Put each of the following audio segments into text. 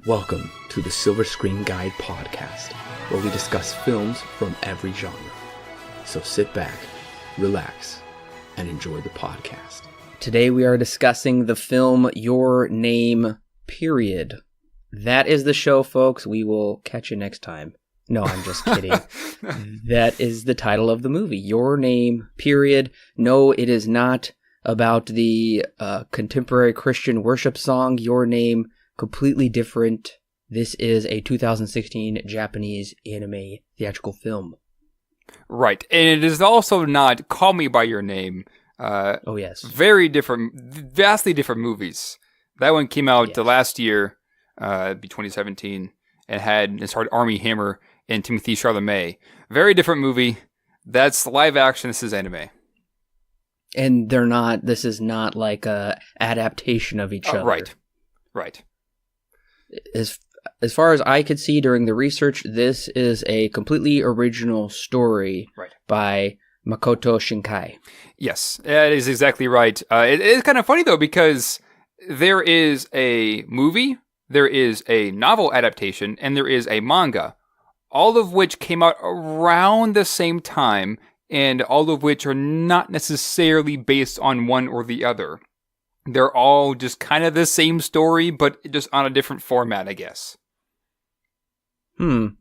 Welcome to the Silver Screen Guide podcast, where we discuss films from every genre. So sit back, relax, and enjoy the podcast. Today we are discussing the film Your Name, period. That is the show, folks. We will catch you next time. No, I'm just kidding. That is the title of the movie, Your Name, period. No, it is not about the contemporary Christian worship song, Your Name. Completely different. This is a 2016 Japanese anime theatrical film. Right. And it is also not Call Me By Your Name. Oh, yes. Very different, vastly different movies. That one came out last year, 2017, and starred Armie Hammer and Timothée Chalamet. Very different movie. That's live action. This is anime. And this is not like a adaptation of each other. Right. As far as I could see during the research, this is a completely original story by Makoto Shinkai. Yes, that is exactly right. It's kind of funny, though, because there is a movie, there is a novel adaptation, and there is a manga, all of which came out around the same time, and all of which are not necessarily based on one or the other. They're all just kind of the same story, but just on a different format, I guess. Did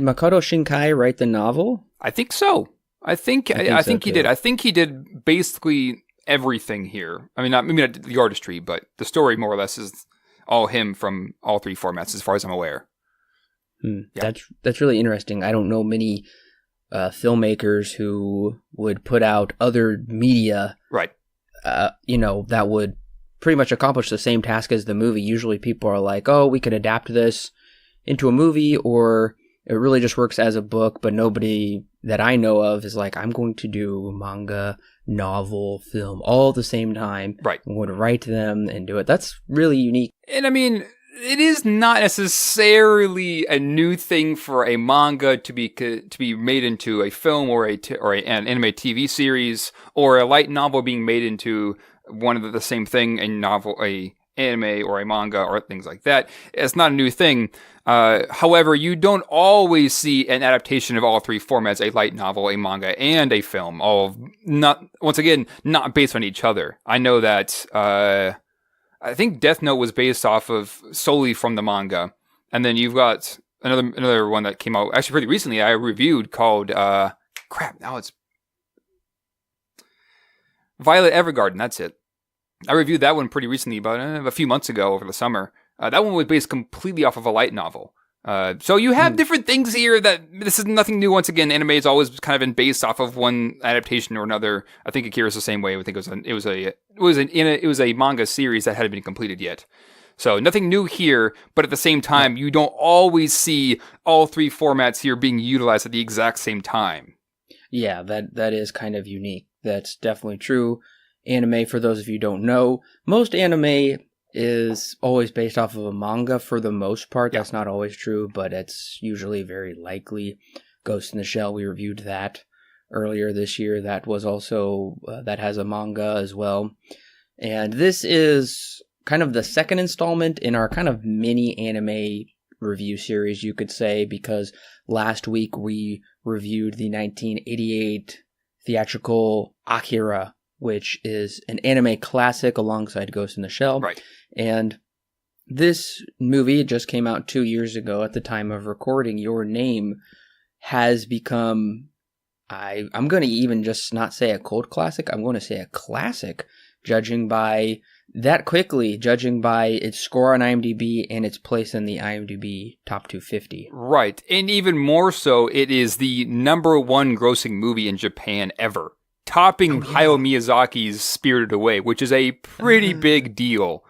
Makoto Shinkai write the novel? I think so. I think he did. I think he did basically everything here. I mean, maybe not the artistry, but the story more or less is all him from all three formats, as far as I'm aware. Yeah. That's really interesting. I don't know many filmmakers who would put out other media. Right. That would pretty much accomplish the same task as the movie. Usually people are like, oh, we could adapt this into a movie, or it really just works as a book, but nobody that I know of is like, I'm going to do manga, novel, film, all at the same time. Right. I'm going to write them and do it. That's really unique. And I mean, it is not necessarily a new thing for a manga to be made into a film or an anime TV series, or a light novel being made into one of the same thing, a novel, a anime, or a manga, or things like that. It's not a new thing. However, you don't always see an adaptation of all three formats: a light novel, a manga, and a film. All not based on each other. I know that. I think Death Note was based off of solely from the manga. And then you've got another one that came out actually pretty recently I reviewed called, now it's Violet Evergarden, that's it. I reviewed that one pretty recently, about a few months ago over the summer. That one was based completely off of a light novel. So you have different things here that this is nothing new. Once again, anime has always kind of been based off of one adaptation or another. I think Akira is the same way. I think it was a manga series that hadn't been completed yet. So nothing new here, but at the same time, you don't always see all three formats here being utilized at the exact same time. Yeah, that is kind of unique. That's definitely true. Anime, for those of you who don't know, most anime is always based off of a manga for the most part. That's not always true, but it's usually very likely. Ghost in the Shell, we reviewed that earlier this year. That was also, that has a manga as well. And this is kind of the second installment in our kind of mini anime review series, you could say, because last week we reviewed the 1988 theatrical Akira, which is an anime classic alongside Ghost in the Shell. Right. And this movie just came out 2 years ago at the time of recording. Your Name has become, I'm going to even just not say a cult classic. I'm going to say a classic, judging by its score on IMDb and its place in the IMDb top 250. Right. And even more so, it is the number one grossing movie in Japan ever, topping Hayao Miyazaki's Spirited Away, which is a pretty big deal.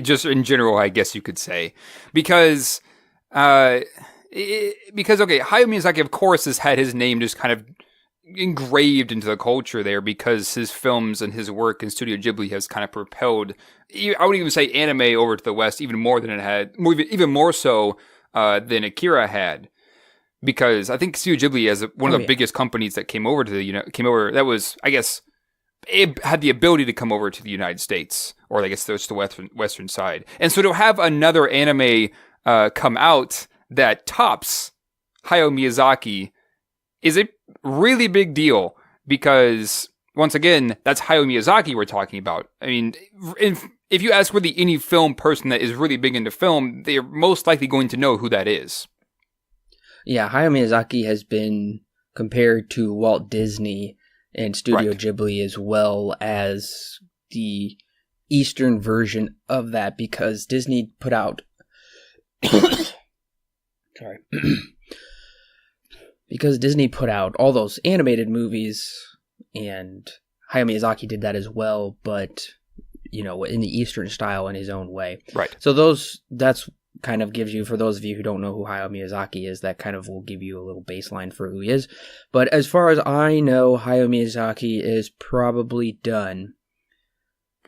Just in general, I guess you could say, because Hayao Miyazaki, of course, has had his name just kind of engraved into the culture there, because his films and his work in Studio Ghibli has kind of propelled, I would even say, anime over to the West even more than it had, even more so than Akira had. Because I think Studio Ghibli, as one of the biggest companies that came over that was, I guess, it had the ability to come over to the United States, or I guess there's the western side. And so to have another anime come out that tops Hayao Miyazaki is a really big deal, because once again, that's Hayao Miyazaki we're talking about. I mean, if you ask really any film person that is really big into film, they're most likely going to know who that is. Yeah, Hayao Miyazaki has been compared to Walt Disney and Studio Ghibli, as well as the Eastern version of that, because Disney put out because Disney put out all those animated movies, and Hayao Miyazaki did that as well, but in the Eastern style in his own way. Right. So that's kind of gives you, for those of you who don't know who Hayao Miyazaki is, that kind of will give you a little baseline for who he is. But as far as I know, Hayao Miyazaki is probably done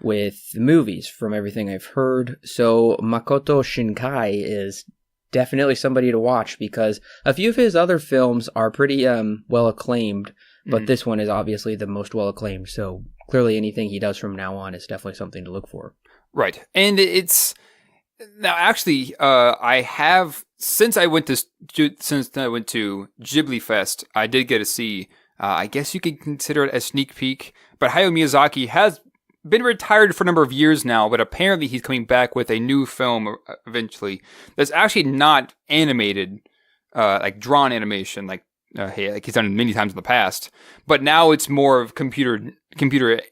with movies from everything I've heard. So Makoto Shinkai is definitely somebody to watch, because a few of his other films are pretty well acclaimed, but this one is obviously the most well acclaimed. So clearly anything he does from now on is definitely something to look for. Right. And it's now actually I have, since I went to Ghibli Fest, I did get to see I guess you could consider it a sneak peek, but Hayao Miyazaki has been retired for a number of years now, but apparently he's coming back with a new film eventually that's actually not animated, like drawn animation, like he's done many times in the past, but now it's more of computer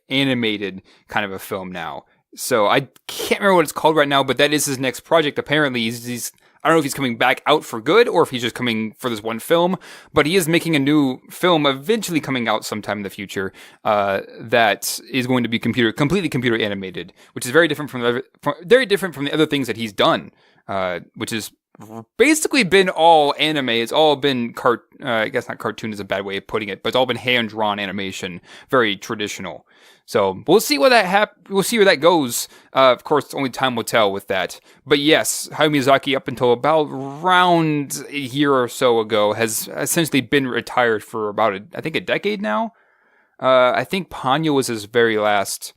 animated kind of a film now. So I can't remember what it's called right now, but that is his next project. Apparently he's I don't know if he's coming back out for good or if he's just coming for this one film, but he is making a new film eventually coming out sometime in the future that is going to be completely computer animated, which is very different from the other things that he's done, which is basically been all anime. It's all been I guess not cartoon is a bad way of putting it, but it's all been hand-drawn animation, very traditional. So we'll see we'll see where that goes. Of course, only time will tell with that. But yes, Hayao Miyazaki, up until about around a year or so ago, has essentially been retired for about I think a decade now. I think Ponyo was his very last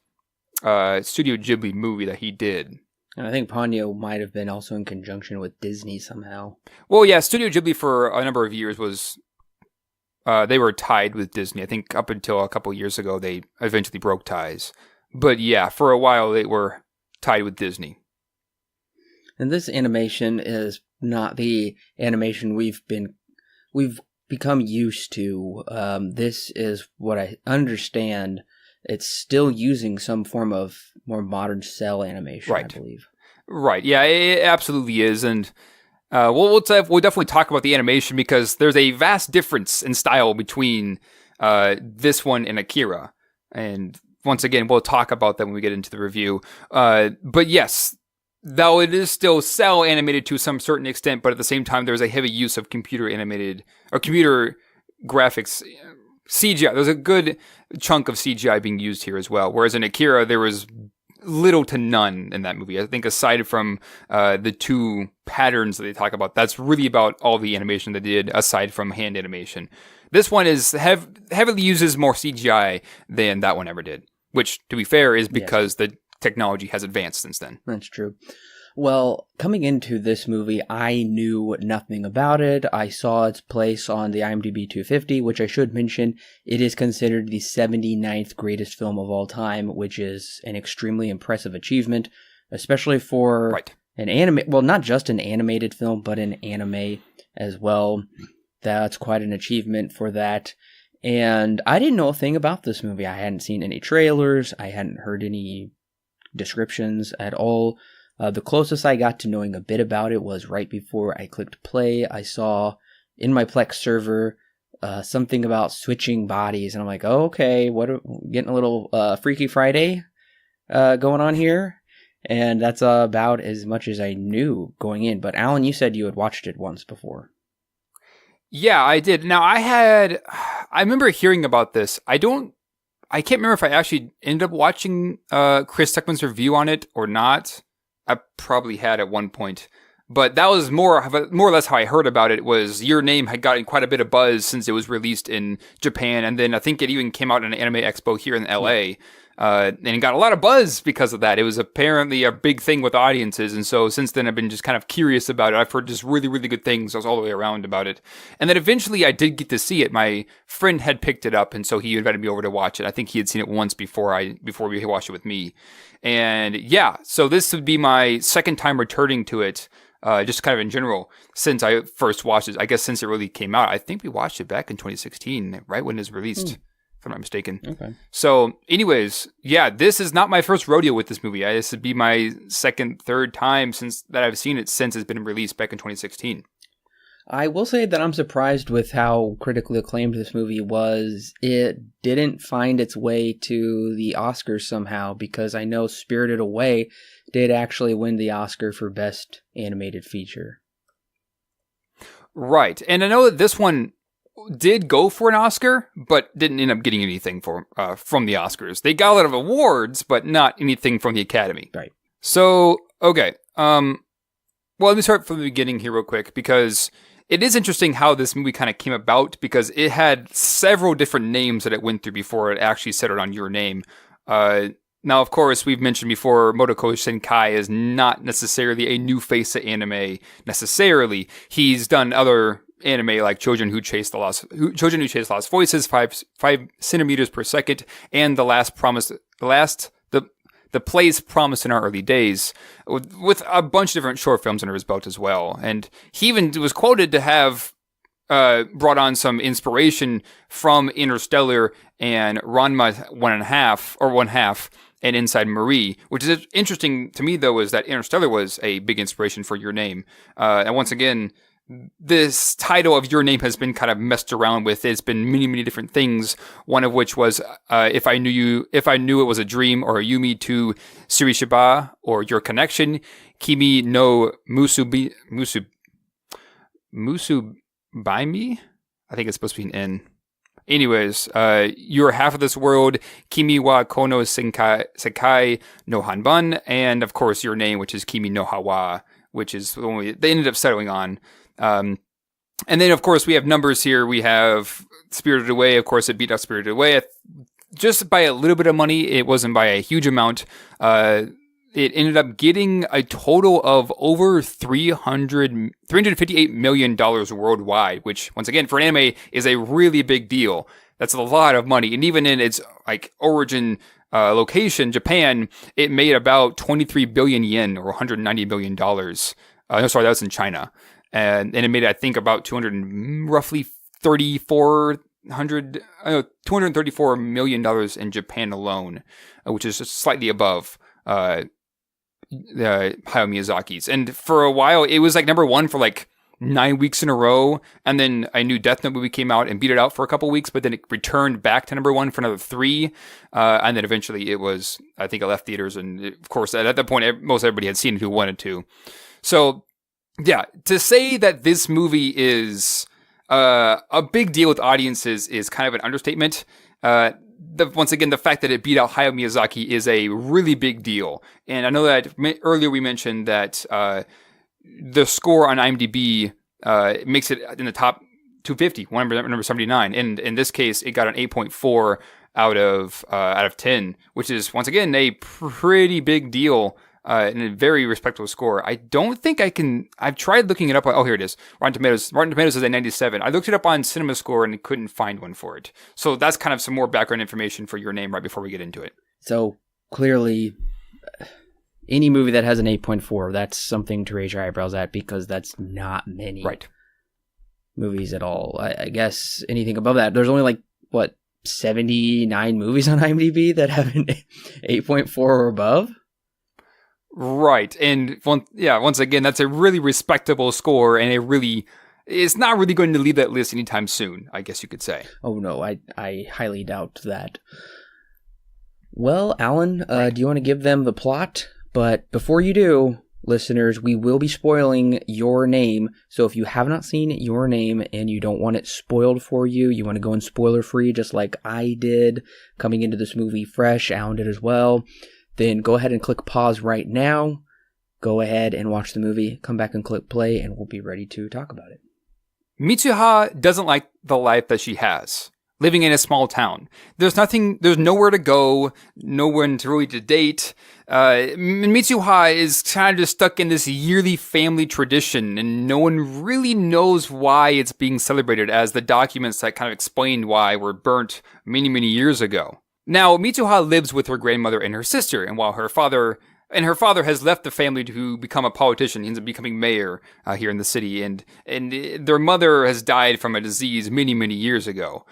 Studio Ghibli movie that he did. And I think Ponyo might have been also in conjunction with Disney somehow. Well, yeah, Studio Ghibli for a number of years was... they were tied with Disney. I think up until a couple years ago, they eventually broke ties. But yeah, for a while, they were tied with Disney. And this animation is not the animation we've become used to. This is what I understand. It's still using some form of more modern cell animation, right. I believe. Right. Yeah, it absolutely is. And we'll definitely talk about the animation, because there's a vast difference in style between this one and Akira. And once again, we'll talk about that when we get into the review. But yes, though it is still cell animated to some certain extent, but at the same time, there's a heavy use of computer animated or computer graphics. CGI, there's a good chunk of CGI being used here as well. Whereas in Akira, there was little to none in that movie. I think aside from the two patterns that they talk about, that's really about all the animation they did aside from hand animation. This one is heavily uses more CGI than that one ever did, which, to be fair, is because the technology has advanced since then. That's true. Well, coming into this movie, I knew nothing about it. I saw its place on the IMDb 250, which I should mention, it is considered the 79th greatest film of all time, which is an extremely impressive achievement, especially for an anime, well, not just an animated film, but an anime as well. That's quite an achievement for that. And I didn't know a thing about this movie. I hadn't seen any trailers. I hadn't heard any descriptions at all. The closest I got to knowing a bit about it was right before I clicked play. I saw in my Plex server something about switching bodies, and I'm like, oh, okay, getting a little Freaky Friday going on here, and that's about as much as I knew going in. But Alan, you said you had watched it once before. Yeah, I did. Now I remember hearing about this. I can't remember if I actually ended up watching Chris Tuckman's review on it or not. I probably had at one point. But that was more or less how I heard about it. Was Your Name had gotten quite a bit of buzz since it was released in Japan, and then I think it even came out in an anime expo here in LA. And it got a lot of buzz because of that. It was apparently a big thing with audiences, and so since then I've been just kind of curious about it. I've heard just really, really good things all the way around about it. And then eventually I did get to see it. My friend had picked it up, and so he invited me over to watch it. I think he had seen it once before we watched it with me. And yeah, so this would be my second time returning to it. Just kind of in general, since I first watched it, I guess since it really came out. I think we watched it back in 2016, right when it was released, if I'm not mistaken. Okay. So anyways, yeah, this is not my first rodeo with this movie. This would be my third time that I've seen it since it's been released back in 2016. I will say that I'm surprised with how critically acclaimed this movie was. It didn't find its way to the Oscars somehow, because I know Spirited Away did actually win the Oscar for Best Animated Feature. Right. And I know that this one did go for an Oscar, but didn't end up getting anything from the Oscars. They got a lot of awards, but not anything from the Academy. Right. So, okay. Well, let me start from the beginning here real quick, because it is interesting how this movie kind of came about, because it had several different names that it went through before it actually settled on Your Name. Now, of course, we've mentioned before, Motoko Shinkai is not necessarily a new face of anime, necessarily. He's done other anime like Children Who Chase Lost Voices, 5 centimeters per second, and The Place Promised in Our Early Days, with a bunch of different short films under his belt as well. And he even was quoted to have brought on some inspiration from Interstellar and Ranma 1/2 and Inside Marie, which is interesting to me, though, is that Interstellar was a big inspiration for Your Name. And once again, this title of Your Name has been kind of messed around with. It's been many, many different things. One of which was If I Knew It Was a Dream, or Yumi to Surishiba, or Your Connection, Kimi no Musubi Me? I think it's supposed to be an N. Anyways, You're Half of This World, Kimi wa Kono Sekai no Hanban, and of course Your Name, which is Kimi no Hawa, which is the one they ended up settling on. And then, of course, we have numbers here. We have Spirited Away. Of course, it beat out Spirited Away just by a little bit of money. It wasn't by a huge amount. It ended up getting a total of over $358 million worldwide, which, once again, for anime is a really big deal. That's a lot of money. And even in its origin location, Japan, it made about 23 billion yen, or $190 million. No, sorry, that was in China. And it made, I think, about $234 million in Japan alone, which is just slightly above Hayao Miyazaki's. And for a while, it was number one for 9 weeks in a row, and then a new Death Note movie came out and beat it out for a couple weeks, but then it returned back to number one for another 3, and then eventually it left theaters, and of course, at that point, most everybody had seen it who wanted to. So, yeah, to say that this movie is a big deal with audiences is kind of an understatement. Once again, the fact that it beat out Hayao Miyazaki is a really big deal. And I know that earlier we mentioned that the score on IMDb makes it in the top 250, number 79. And in this case, it got an 8.4 out of 10, which is, once again, a pretty big deal and a very respectable score. I don't think I've tried looking it up. Oh, here it is. Rotten Tomatoes is a 97. I looked it up on CinemaScore and couldn't find one for it. So that's kind of some more background information for Your Name right before we get into it. So clearly, any movie that has an 8.4, that's something to raise your eyebrows at, because that's not many movies at all. I guess anything above that, there's only 79 movies on IMDb that have an 8.4 or above. Right, and once again, that's a really respectable score, and it's not really going to leave that list anytime soon, I guess you could say. Oh no, I highly doubt that. Well, Alan, do you want to give them the plot? But before you do, listeners, we will be spoiling Your Name, so if you have not seen Your Name and you don't want it spoiled for you, you want to go in spoiler-free just like I did, coming into this movie fresh, Alan did as well, then go ahead and click pause right now. go ahead and watch the movie, come back and click play, and we'll be ready to talk about it. Mitsuha doesn't like the life that she has, living in a small town. There's nowhere to go, no one to really to date. Mitsuha is kind of just stuck in this yearly family tradition, and no one really knows why it's being celebrated, as the documents that kind of explained why were burnt many, many years ago. Now, Mitsuha lives with her grandmother and her sister, and while her father has left the family to become a politician. He ends up becoming mayor here in the city, and their mother has died from a disease many, many years ago.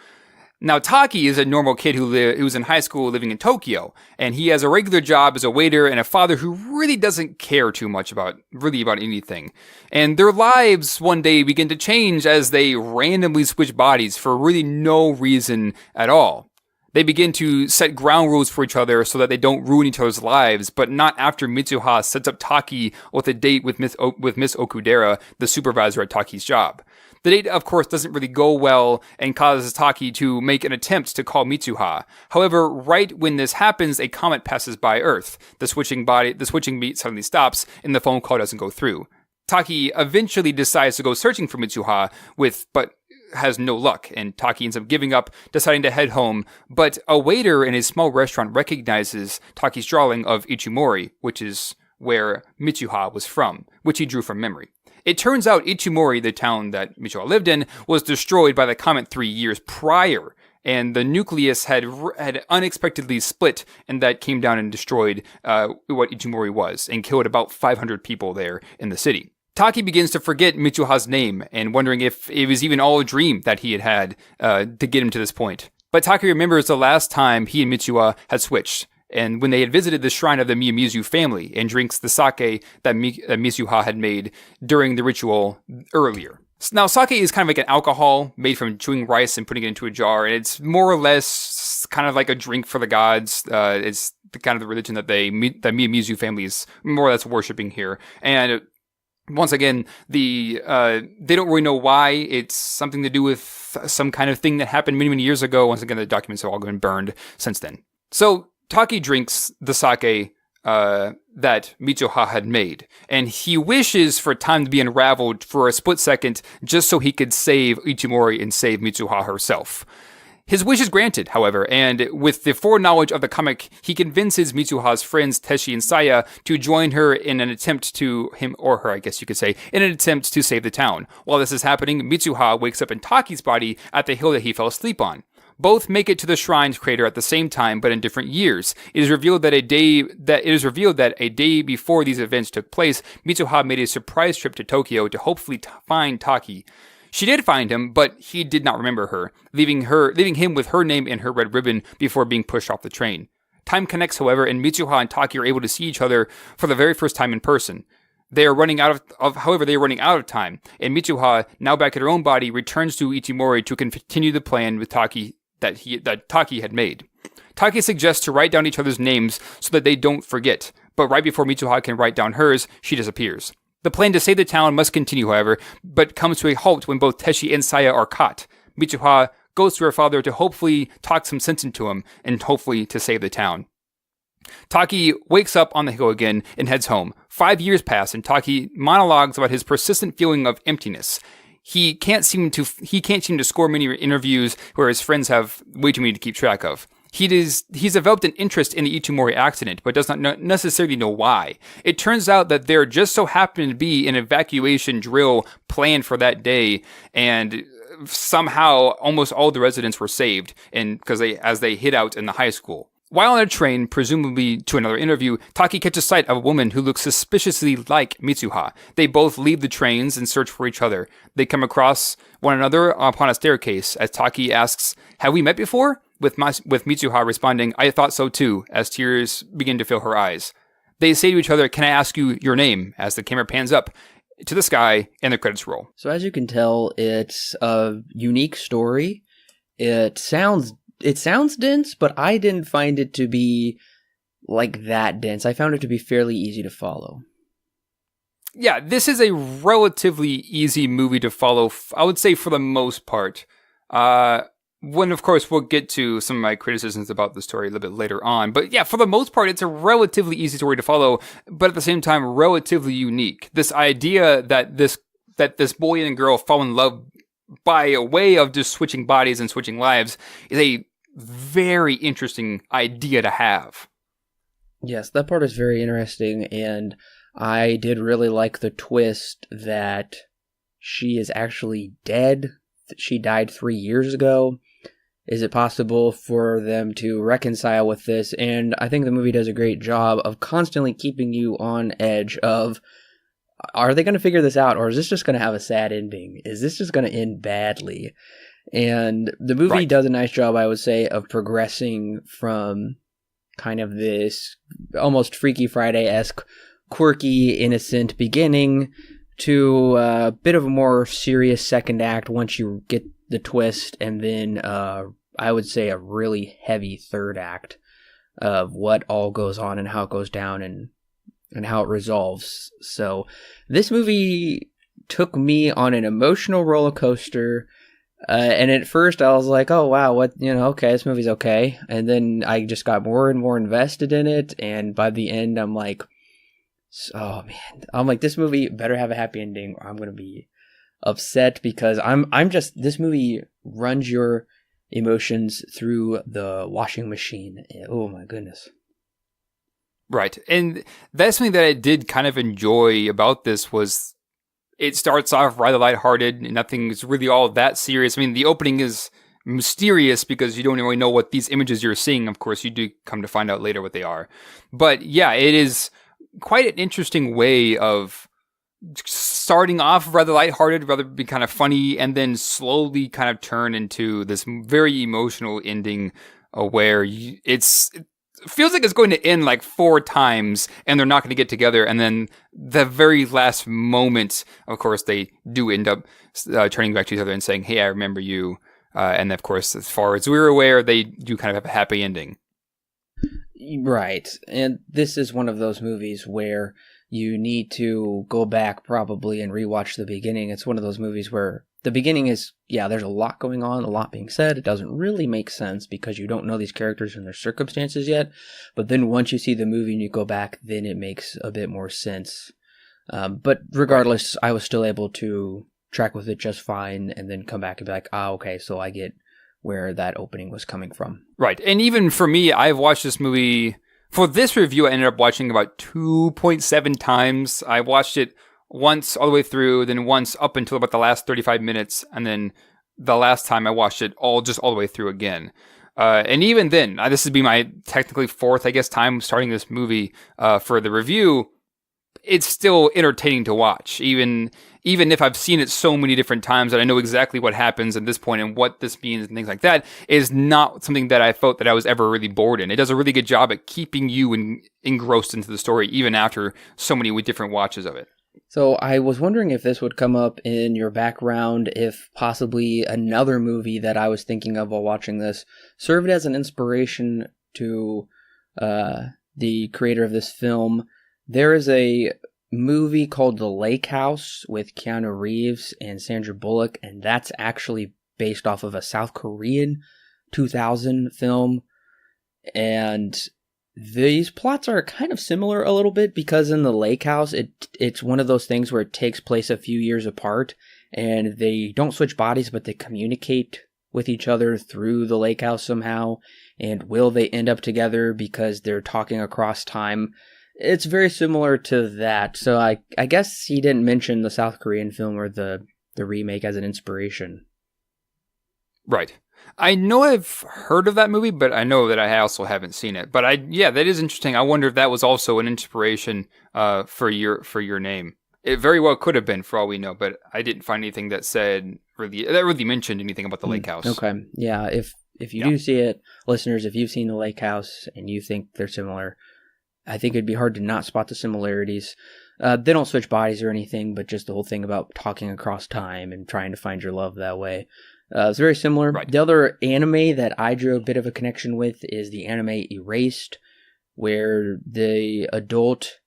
Now, Taki is a normal kid who's in high school living in Tokyo, and he has a regular job as a waiter and a father who really doesn't care too much about anything. And their lives one day begin to change as they randomly switch bodies for really no reason at all. They begin to set ground rules for each other so that they don't ruin each other's lives, but not after Mitsuha sets up Taki with a date with Miss Okudera, the supervisor at Taki's job. The date, of course, doesn't really go well and causes Taki to make an attempt to call Mitsuha. However, right when this happens, a comet passes by Earth. The switching beat suddenly stops, and the phone call doesn't go through. Taki eventually decides to go searching for Mitsuha, but has no luck, and Taki ends up giving up, deciding to head home, but a waiter in a small restaurant recognizes Taki's drawing of Ichimori, which is where Mitsuha was from, which he drew from memory. It turns out Ichimori, the town that Mitsuha lived in, was destroyed by the comet 3 years prior, and the nucleus had unexpectedly split, and that came down and destroyed what Ichimori was, and killed about 500 people there in the city. Taki begins to forget Mitsuha's name and wondering if it was even all a dream that he had to get him to this point. But Taki remembers the last time he and Mitsuha had switched, and when they had visited the shrine of the Miyamoto family, and drinks the sake that Mitsuha had made during the ritual earlier. Now, sake is kind of like an alcohol made from chewing rice and putting it into a jar, and it's more or less kind of like a drink for the gods. It's the kind of the religion that the Miyamoto family is more or less worshipping here. And once again, they don't really know why. It's something to do with some kind of thing that happened many, many years ago. Once again, the documents have all been burned since then. So Taki drinks the sake that Mitsuha had made, and he wishes for time to be unraveled for a split second just so he could save Ichimori and save Mitsuha herself. His wish is granted, however, and with the foreknowledge of the comic, he convinces Mitsuha's friends Teshi and Saya to join her in an attempt to save the town. While this is happening, Mitsuha wakes up in Taki's body at the hill that he fell asleep on. Both make it to the shrine's crater at the same time, but in different years. It is revealed that a day before these events took place, Mitsuha made a surprise trip to Tokyo to hopefully find Taki. She did find him, but he did not remember her, leaving him with her name and her red ribbon before being pushed off the train. Time connects, however, and Mitsuha and Taki are able to see each other for the very first time in person. They are running out of time, and Mitsuha, now back at her own body, returns to Ichimori to continue the plan with Taki that Taki had made. Taki suggests to write down each other's names so that they don't forget, but right before Mitsuha can write down hers, she disappears. The plan to save the town must continue, however, but comes to a halt when both Teshi and Saya are caught. Mitsuha goes to her father to hopefully talk some sense into him, and hopefully to save the town. Taki wakes up on the hill again and heads home. 5 years pass, and Taki monologues about his persistent feeling of emptiness. He can't seem to score many interviews where his friends have way too many to keep track of. He's developed an interest in the Ichimori accident, but does not necessarily know why. It turns out that there just so happened to be an evacuation drill planned for that day, and somehow almost all the residents were saved, as they hid out in the high school. While on a train, presumably to another interview, Taki catches sight of a woman who looks suspiciously like Mitsuha. They both leave the trains and search for each other. They come across one another upon a staircase, as Taki asks, "Have we met before?" With Mitsuha responding, "I thought so too," as tears begin to fill her eyes. They say to each other, "Can I ask you your name?" as the camera pans up to the sky and the credits roll. So as you can tell, it's a unique story. It sounds dense, but I didn't find it to be like that dense. I found it to be fairly easy to follow. Yeah, this is a relatively easy movie to follow, I would say, for the most part. when, of course, we'll get to some of my criticisms about the story a little bit later on. But yeah, for the most part, it's a relatively easy story to follow, but at the same time, relatively unique. This idea that this boy and girl fall in love by a way of just switching bodies and switching lives is a very interesting idea to have. Yes, that part is very interesting, and I did really like the twist that she is actually dead. She died 3 years ago. Is it possible for them to reconcile with this? And I think the movie does a great job of constantly keeping you on edge of, are they going to figure this out, or is this just going to have a sad ending? Is this just going to end badly? And the movie does a nice job, I would say, of progressing from kind of this almost Freaky Friday-esque, quirky, innocent beginning to a bit of a more serious second act once you get the twist, and then I would say a really heavy third act of what all goes on and how it goes down and how it resolves. So this movie took me on an emotional roller coaster. And at first I was like, oh wow, okay, this movie's okay. And then I just got more and more invested in it. And by the end, I'm like, oh man, this movie better have a happy ending or I'm going to be upset, because this movie runs your emotions through the washing machine. Oh my goodness. Right. And that's something that I did kind of enjoy about this was it starts off rather lighthearted and nothing's really all that serious. I mean, the opening is mysterious because you don't really know what these images you're seeing. Of course, you do come to find out later what they are. But yeah, it is quite an interesting way of starting off rather lighthearted, rather be kind of funny, and then slowly kind of turn into this very emotional ending where it feels like it's going to end like 4 times and they're not going to get together. And then the very last moment, of course, they do end up turning back to each other and saying, hey, I remember you. And of course, as far as we're aware, they do kind of have a happy ending. Right. And this is one of those movies where you need to go back probably and rewatch the beginning. It's one of those movies where the beginning is, there's a lot going on, a lot being said. It doesn't really make sense because you don't know these characters and their circumstances yet. But then once you see the movie and you go back, then it makes a bit more sense. But regardless, I was still able to track with it just fine and then come back and be like, okay, so I get where that opening was coming from. Right. And even for me, I've watched this movie. For this review, I ended up watching about 2.7 times. I watched it once all the way through, then once up until about the last 35 minutes, and then the last time I watched it all the way through again. And even then, this would be my technically 4th, I guess, time starting this movie for the review. It's still entertaining to watch, even if I've seen it so many different times that I know exactly what happens at this point and what this means and things like that. Is not something that I felt that I was ever really bored in. It does a really good job at keeping you engrossed into the story, even after so many different watches of it. So I was wondering if this would come up in your background, if possibly another movie that I was thinking of while watching this served as an inspiration to the creator of this film. There is a movie called The Lake House with Keanu Reeves and Sandra Bullock, and that's actually based off of a South Korean 2000 film. And these plots are kind of similar a little bit because in The Lake House, it's one of those things where it takes place a few years apart, and they don't switch bodies, but they communicate with each other through the lake house somehow. And will they end up together because they're talking across time? It's very similar to that. So I guess he didn't mention the South Korean film or the remake as an inspiration. Right. I know I've heard of that movie, but I know that I also haven't seen it. But that is interesting. I wonder if that was also an inspiration for your name. It very well could have been, for all we know, but I didn't find anything that really mentioned anything about the lake house. Okay. Yeah, if you do see it, listeners, if you've seen the lake house and you think they're similar, I think it'd be hard to not spot the similarities. They don't switch bodies or anything, but just the whole thing about talking across time and trying to find your love that way. It's very similar. Right. The other anime that I drew a bit of a connection with is the anime Erased, where the adult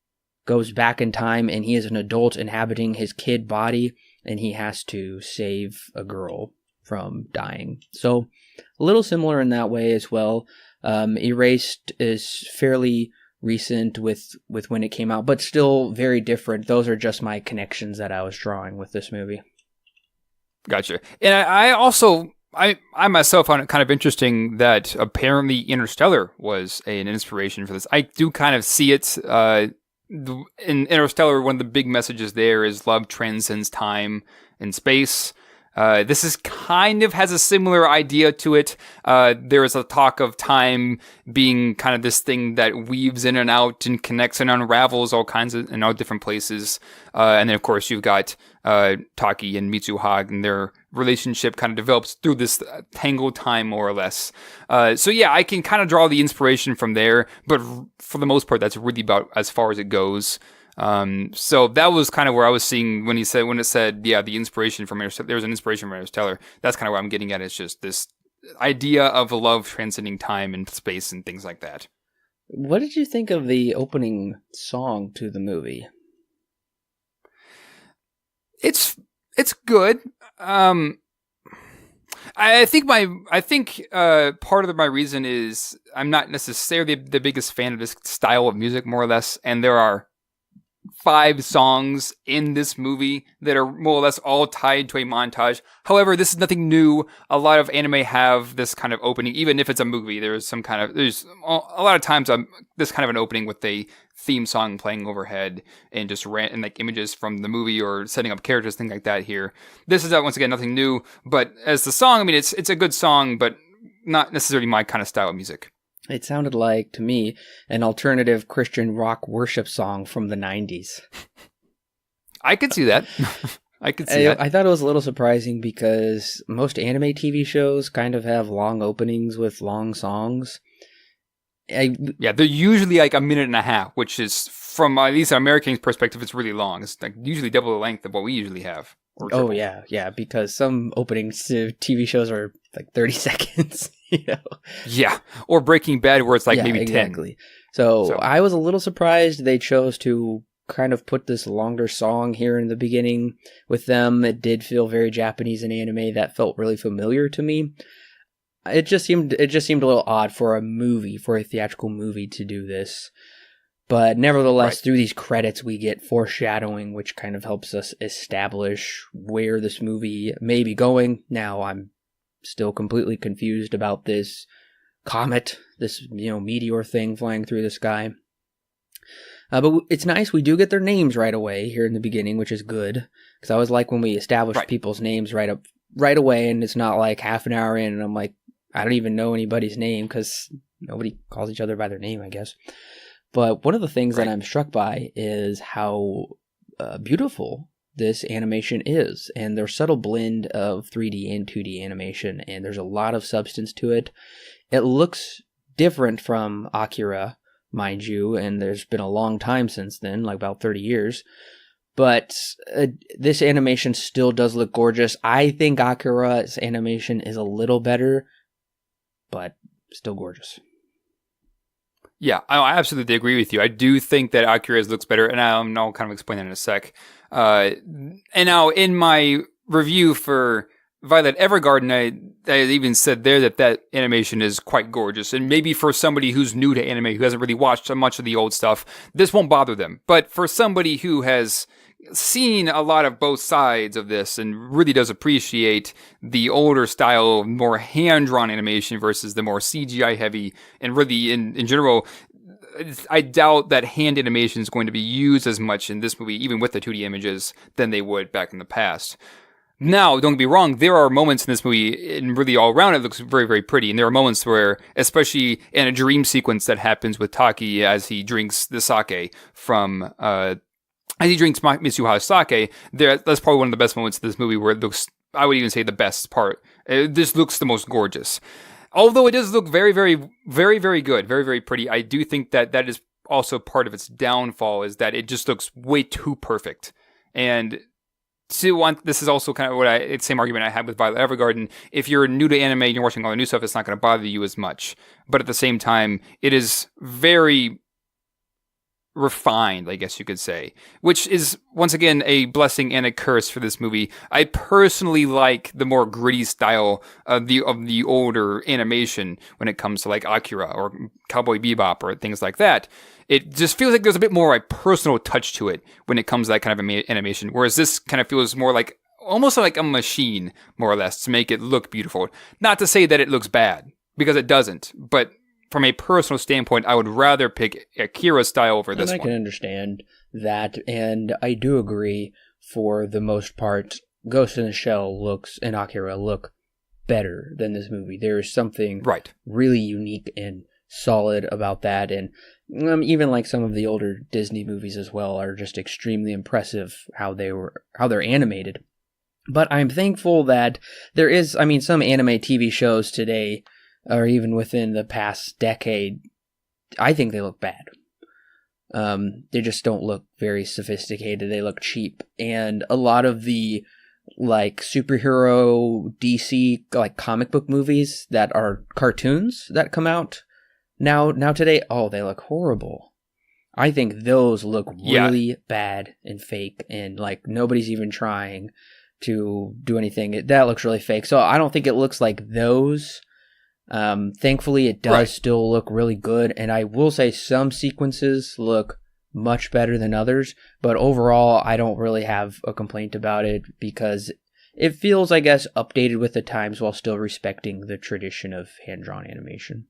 goes back in time and he is an adult inhabiting his kid body and he has to save a girl from dying. So a little similar in that way as well. Erased is fairly recent with when it came out, but still very different. Those are just my connections that I was drawing with this movie. Gotcha. And I also, I myself found it kind of interesting that apparently Interstellar was an inspiration for this. I do kind of see it. In Interstellar, one of the big messages there is love transcends time and space. This is kind of has a similar idea to it. There is a talk of time being kind of this thing that weaves in and out and connects and unravels all kinds of in all different places. And then of course you've got Taki and Mitsuha, and their relationship kind of develops through this tangled time more or less. So yeah, I can kind of draw the inspiration from there, but for the most part, that's really about as far as it goes. So that was kind of where I was seeing when it said, yeah, the inspiration from Interstellar, there was an inspiration from Interstellar. That's kind of what I'm getting at. It's just this idea of love transcending time and space and things like that. What did you think of the opening song to the movie? It's good. I think part of my reason is I'm not necessarily the biggest fan of this style of music, more or less, and there are 5 songs in this movie that are more or less all tied to a montage. However, this is nothing new. A lot of anime have this kind of opening, even if it's a movie. There's a lot of times this kind of an opening with a theme song playing overhead and just and like images from the movie or setting up characters, things like that. Here, this is once again nothing new. But as the song, I mean, it's a good song, but not necessarily my kind of style of music. It sounded like, to me, an alternative Christian rock worship song from the 90s. I could see that. I could see that. I thought it was a little surprising because most anime TV shows kind of have long openings with long songs. Yeah, they're usually like a minute and a half, which is, from at least an American perspective, it's really long. It's like usually double the length of what we usually have. Oh, yeah, because some openings to TV shows are like 30 seconds, you know? Yeah, or Breaking Bad, where it's like maybe 10. Exactly. So I was a little surprised they chose to kind of put this longer song here in the beginning with them. It did feel very Japanese in anime. That felt really familiar to me. It just seemed a little odd for a theatrical movie to do this. But nevertheless, right, through these credits, we get foreshadowing, which kind of helps us establish where this movie may be going. Now, I'm still completely confused about this comet, this meteor thing flying through the sky. But it's nice we do get their names right away here in the beginning, which is good. Because I always like when we establish people's names right away, and it's not like half an hour in, and I'm like, I don't even know anybody's name, because nobody calls each other by their name, I guess. But one of the things that I'm struck by is how beautiful this animation is, and their subtle blend of 3D and 2D animation, and there's a lot of substance to it. It looks different from Akira, mind you, and there's been a long time since then, like about 30 years. But this animation still does look gorgeous. I think Akira's animation is a little better, but still gorgeous. Yeah, I absolutely agree with you. I do think that Akira's looks better, and I'll kind of explain that in a sec. And now, in my review for Violet Evergarden, I even said there that animation is quite gorgeous. And maybe for somebody who's new to anime, who hasn't really watched so much of the old stuff, this won't bother them. But for somebody who has seen a lot of both sides of this and really does appreciate the older style, more hand-drawn animation versus the more CGI-heavy, and really, in general, I doubt that hand animation is going to be used as much in this movie, even with the 2D images, than they would back in the past. Now, don't get me wrong, there are moments in this movie, and really all around it looks very, very pretty, and there are moments where, especially in a dream sequence that happens with Taki as he drinks the sake from, as he drinks Mitsuha's sake, that's probably one of the best moments of this movie where it looks, I would even say, the best part. This looks the most gorgeous. Although it does look very, very, very, very good, very, very pretty, I do think that is also part of its downfall, is that it just looks way too perfect. And this is also kind of it's the same argument I had with Violet Evergarden. If you're new to anime and you're watching all the new stuff, it's not going to bother you as much. But at the same time, it is very, refined, I guess you could say, which is once again a blessing and a curse for this movie. I personally like the more gritty style of the older animation when it comes to like Akira or Cowboy Bebop or things like that. It just feels like there's a bit more a personal touch to it when it comes to that kind of animation, whereas this kind of feels more like almost like a machine, more or less, to make it look beautiful. Not to say that it looks bad, because it doesn't, but from a personal standpoint, I would rather pick Akira style over this one. I can understand that, and I do agree for the most part, Ghost in the Shell and Akira look better than this movie. There is something really unique and solid about that, and even like some of the older Disney movies as well are just extremely impressive how they're animated. But I'm thankful that there is, some anime TV shows today, or even within the past decade, I think they look bad. They just don't look very sophisticated. They look cheap. And a lot of the like superhero DC like comic book movies that are cartoons that come out now today, they look horrible. I think those look really bad and fake, and like nobody's even trying to do anything. That looks really fake. So I don't think it looks like those. Thankfully, it does still look really good, and I will say some sequences look much better than others, but overall, I don't really have a complaint about it because it feels, I guess, updated with the times while still respecting the tradition of hand-drawn animation.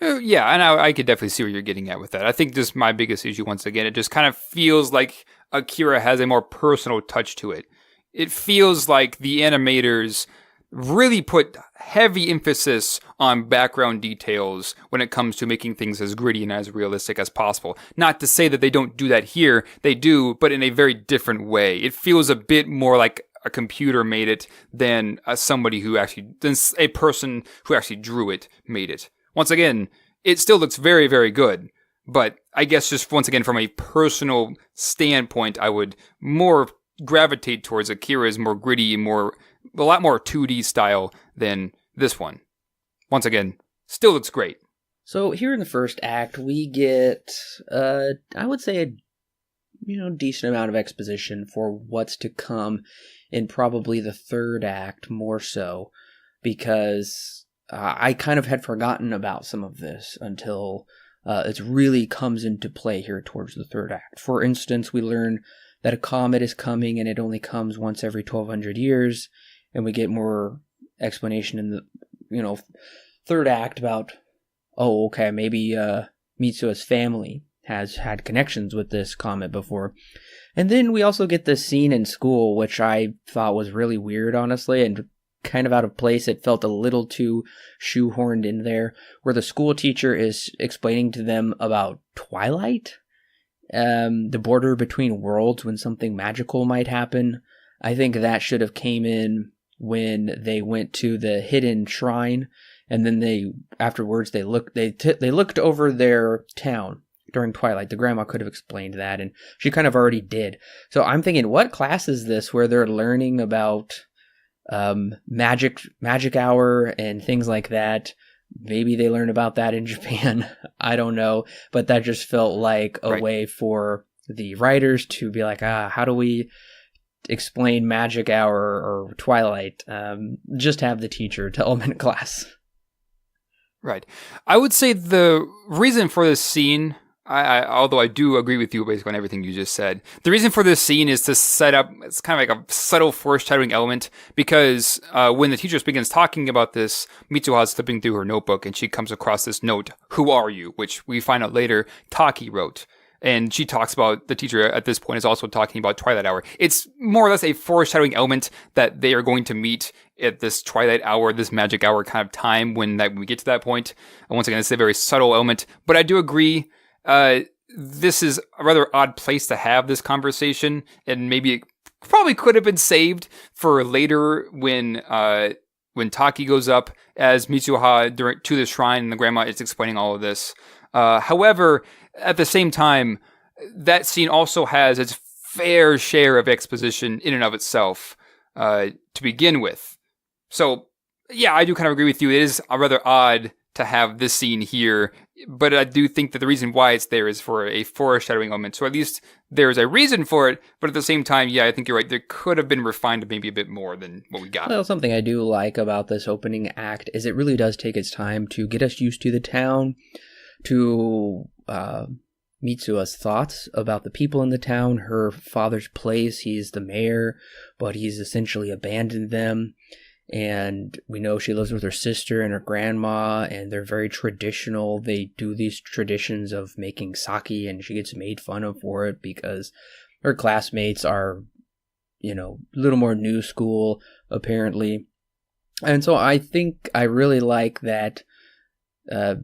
Yeah, and I could definitely see where you're getting at with that. I think just my biggest issue, once again, it just kind of feels like Akira has a more personal touch to it. It feels like the animators really put heavy emphasis on background details when it comes to making things as gritty and as realistic as possible. Not to say that they don't do that here, they do, but in a very different way. It feels a bit more like a computer made it than a person who actually drew it made it. Once again, it still looks very, very good, but I guess just once again from a personal standpoint, I would more gravitate towards Akira's more gritty, a lot more 2D style than this one. Once again, still looks great. So here in the first act, we get, I would say, a decent amount of exposition for what's to come in probably the third act more so, because I kind of had forgotten about some of this until it really comes into play here towards the third act. For instance, we learn that a comet is coming and it only comes once every 1,200 years, and we get more explanation in the third act about, maybe Mitsuha's family has had connections with this comet before. And then we also get this scene in school, which I thought was really weird, honestly, and kind of out of place. It felt a little too shoehorned in there, where the school teacher is explaining to them about Twilight, the border between worlds when something magical might happen. I think that should have came in when they went to the hidden shrine, and then afterwards they looked over their town during Twilight. The grandma could have explained that, and she kind of already did. So I'm thinking, what class is this where they're learning about magic hour and things like that? Maybe they learn about that in Japan. I don't know, but that just felt like a way for the writers to be like, how do we explain magic hour or Twilight? Just have the teacher tell them in class. Right. I would say the reason for this scene, although I do agree with you basically on everything you just said, the reason for this scene is to set up, it's kind of like a subtle foreshadowing element, because when the teacher begins talking about this, Mitsuha's flipping through her notebook and she comes across this note, "Who are you?" which we find out later Taki wrote. And she talks about, the teacher at this point is also talking about Twilight Hour. It's more or less a foreshadowing element that they are going to meet at this Twilight Hour, this magic hour kind of time when we get to that point. And once again, it's a very subtle element, but I do agree. This is a rather odd place to have this conversation, and maybe it probably could have been saved for later when Taki goes up as Mitsuha to the shrine and the grandma is explaining all of this. However, at the same time, that scene also has its fair share of exposition in and of itself to begin with. So, yeah, I do kind of agree with you. It is rather odd to have this scene here but I do think that the reason why it's there is for a foreshadowing element. So at least there's a reason for it, but at the same time, yeah, I think you're right. There could have been refined maybe a bit more than what we got. Well, something I do like about this opening act is it really does take its time to get us used to the town, to Mitsuha's thoughts about the people in the town, her father's place. He's the mayor, but he's essentially abandoned them. And we know she lives with her sister and her grandma, and they're very traditional. They do these traditions of making sake, and she gets made fun of for it because her classmates are, a little more new school, apparently. And so I think I really like that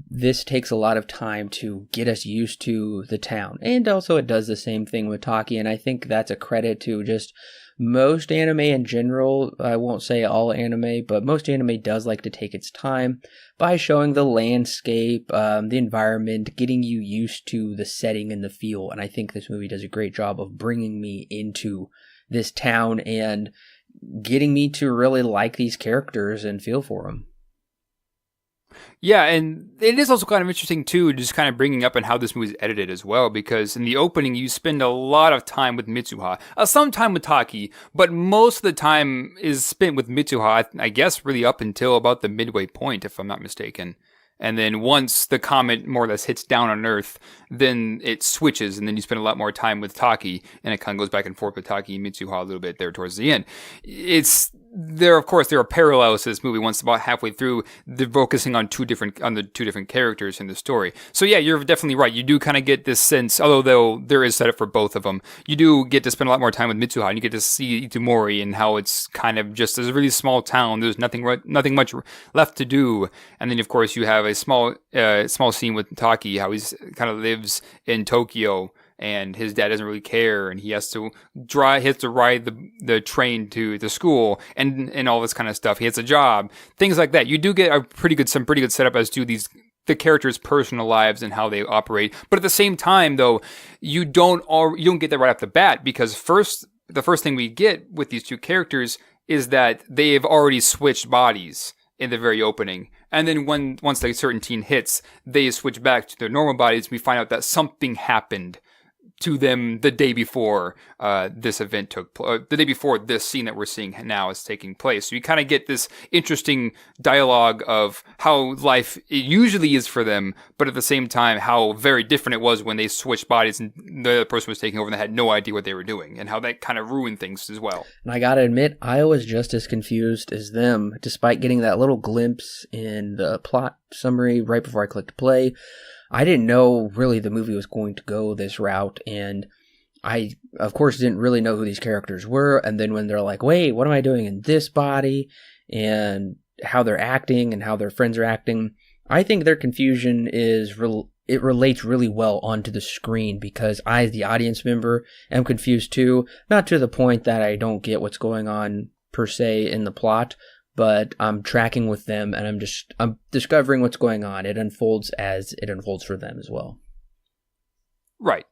this takes a lot of time to get us used to the town. And also it does the same thing with Taki, and I think that's a credit to just most anime in general. I won't say all anime, but most anime does like to take its time by showing the landscape, the environment, getting you used to the setting and the feel. And I think this movie does a great job of bringing me into this town and getting me to really like these characters and feel for them. Yeah, and it is also kind of interesting, too, just kind of bringing up on how this movie is edited as well, because in the opening, you spend a lot of time with Mitsuha, some time with Taki, but most of the time is spent with Mitsuha, I guess, really up until about the midway point, if I'm not mistaken. And then once the comet more or less hits down on Earth, then it switches, and then you spend a lot more time with Taki, and it kind of goes back and forth with Taki and Mitsuha a little bit there towards the end. Of course, there are parallels to this movie. Once about halfway through, they're focusing on the two different characters in the story. So yeah, you're definitely right. You do kind of get this sense, although there is setup for both of them, you do get to spend a lot more time with Mitsuha, and you get to see Itomori and how it's kind of just a really small town. There's nothing much left to do. And then, of course, you have a small scene with Taki, how he's kind of lives in Tokyo, and his dad doesn't really care, and he has to ride the train to the school, and all this kind of stuff. He has a job, things like that. You do get some pretty good setup as to the characters' personal lives and how they operate. But at the same time, though, you don't get that right off the bat, because the first thing we get with these two characters is that they have already switched bodies in the very opening. And then once the certain teen hits, they switch back to their normal bodies. We find out that something happened to them the day before this event took place, the day before this scene that we're seeing now is taking place. So you kind of get this interesting dialogue of how life usually is for them, but at the same time, how very different it was when they switched bodies and the other person was taking over and they had no idea what they were doing, and how that kind of ruined things as well. And I gotta admit, I was just as confused as them, despite getting that little glimpse in the plot summary right before I clicked play. I didn't know really the movie was going to go this route, and I, of course, didn't really know who these characters were. And then when they're like, wait, what am I doing in this body? And how they're acting and how their friends are acting, I think their confusion it relates really well onto the screen, because I, as the audience member, am confused too. Not to the point that I don't get what's going on per se in the plot, but I'm tracking with them, and I'm discovering what's going on. It unfolds as it unfolds for them as well. Right.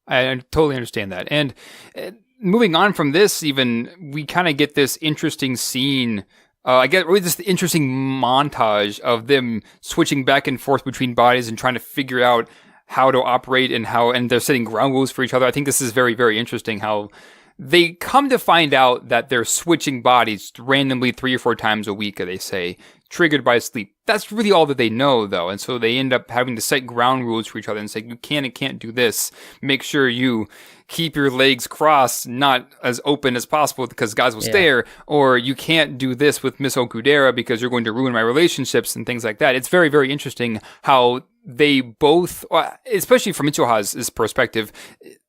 I totally understand that. And moving on from this, even, we kind of get this interesting scene. I get really this interesting montage of them switching back and forth between bodies and trying to figure out how to operate and they're setting ground rules for each other. I think this is very, very interesting how they come to find out that they're switching bodies randomly 3 or 4 times a week, they say, triggered by sleep. That's really all that they know, though. And so they end up having to set ground rules for each other and say, you can and can't do this. Make sure you keep your legs crossed, not as open as possible because guys will stare. Or you can't do this with Miss Okudera because you're going to ruin my relationships and things like that. It's very, very interesting how they both, especially from Mitsuha's perspective,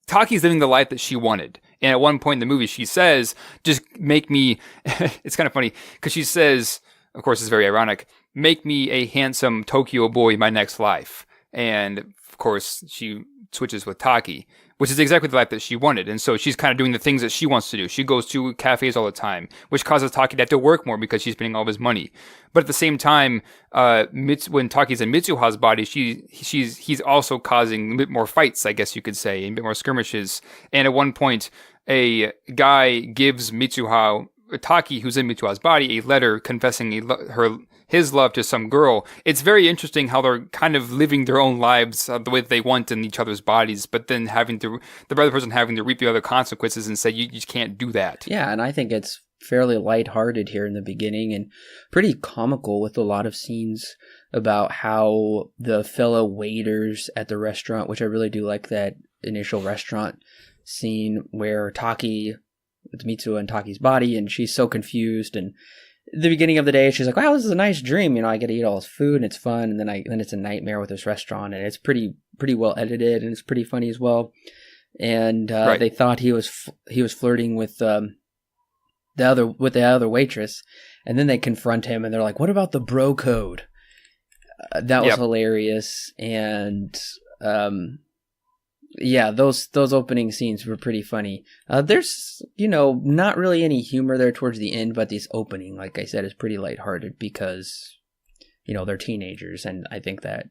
Taki's living the life that she wanted. And at one point in the movie, she says, just make me, it's kind of funny, because she says, of course, it's very ironic, make me a handsome Tokyo boy my next life. And, of course, she switches with Taki, which is exactly the life that she wanted. And so she's kind of doing the things that she wants to do. She goes to cafes all the time, which causes Taki to have to work more because she's spending all of his money. But at the same time, when Taki's in Mitsuha's body, he's also causing a bit more fights, I guess you could say, and a bit more skirmishes. And at one point, a guy gives Taki, who's in Mitsuha's body, a letter confessing his love to some girl. It's very interesting how they're kind of living their own lives the way that they want in each other's bodies, but then the other person having to reap the other consequences and say, you just can't do that. Yeah, and I think it's fairly lighthearted here in the beginning and pretty comical with a lot of scenes about how the fellow waiters at the restaurant, which I really do like that initial restaurant scene where Taki, it's Mitsuha and Taki's body, and she's so confused, and at the beginning of the day she's like, wow, this is a nice dream, I get to eat all this food and it's fun, and then it's a nightmare with this restaurant, and it's pretty well edited and it's pretty funny as well. And they thought he was flirting with the other waitress, and then they confront him and they're like, what about the bro code? That was hilarious. And those opening scenes were pretty funny. There's not really any humor there towards the end, but this opening, like I said, is pretty lighthearted because they're teenagers, and I think that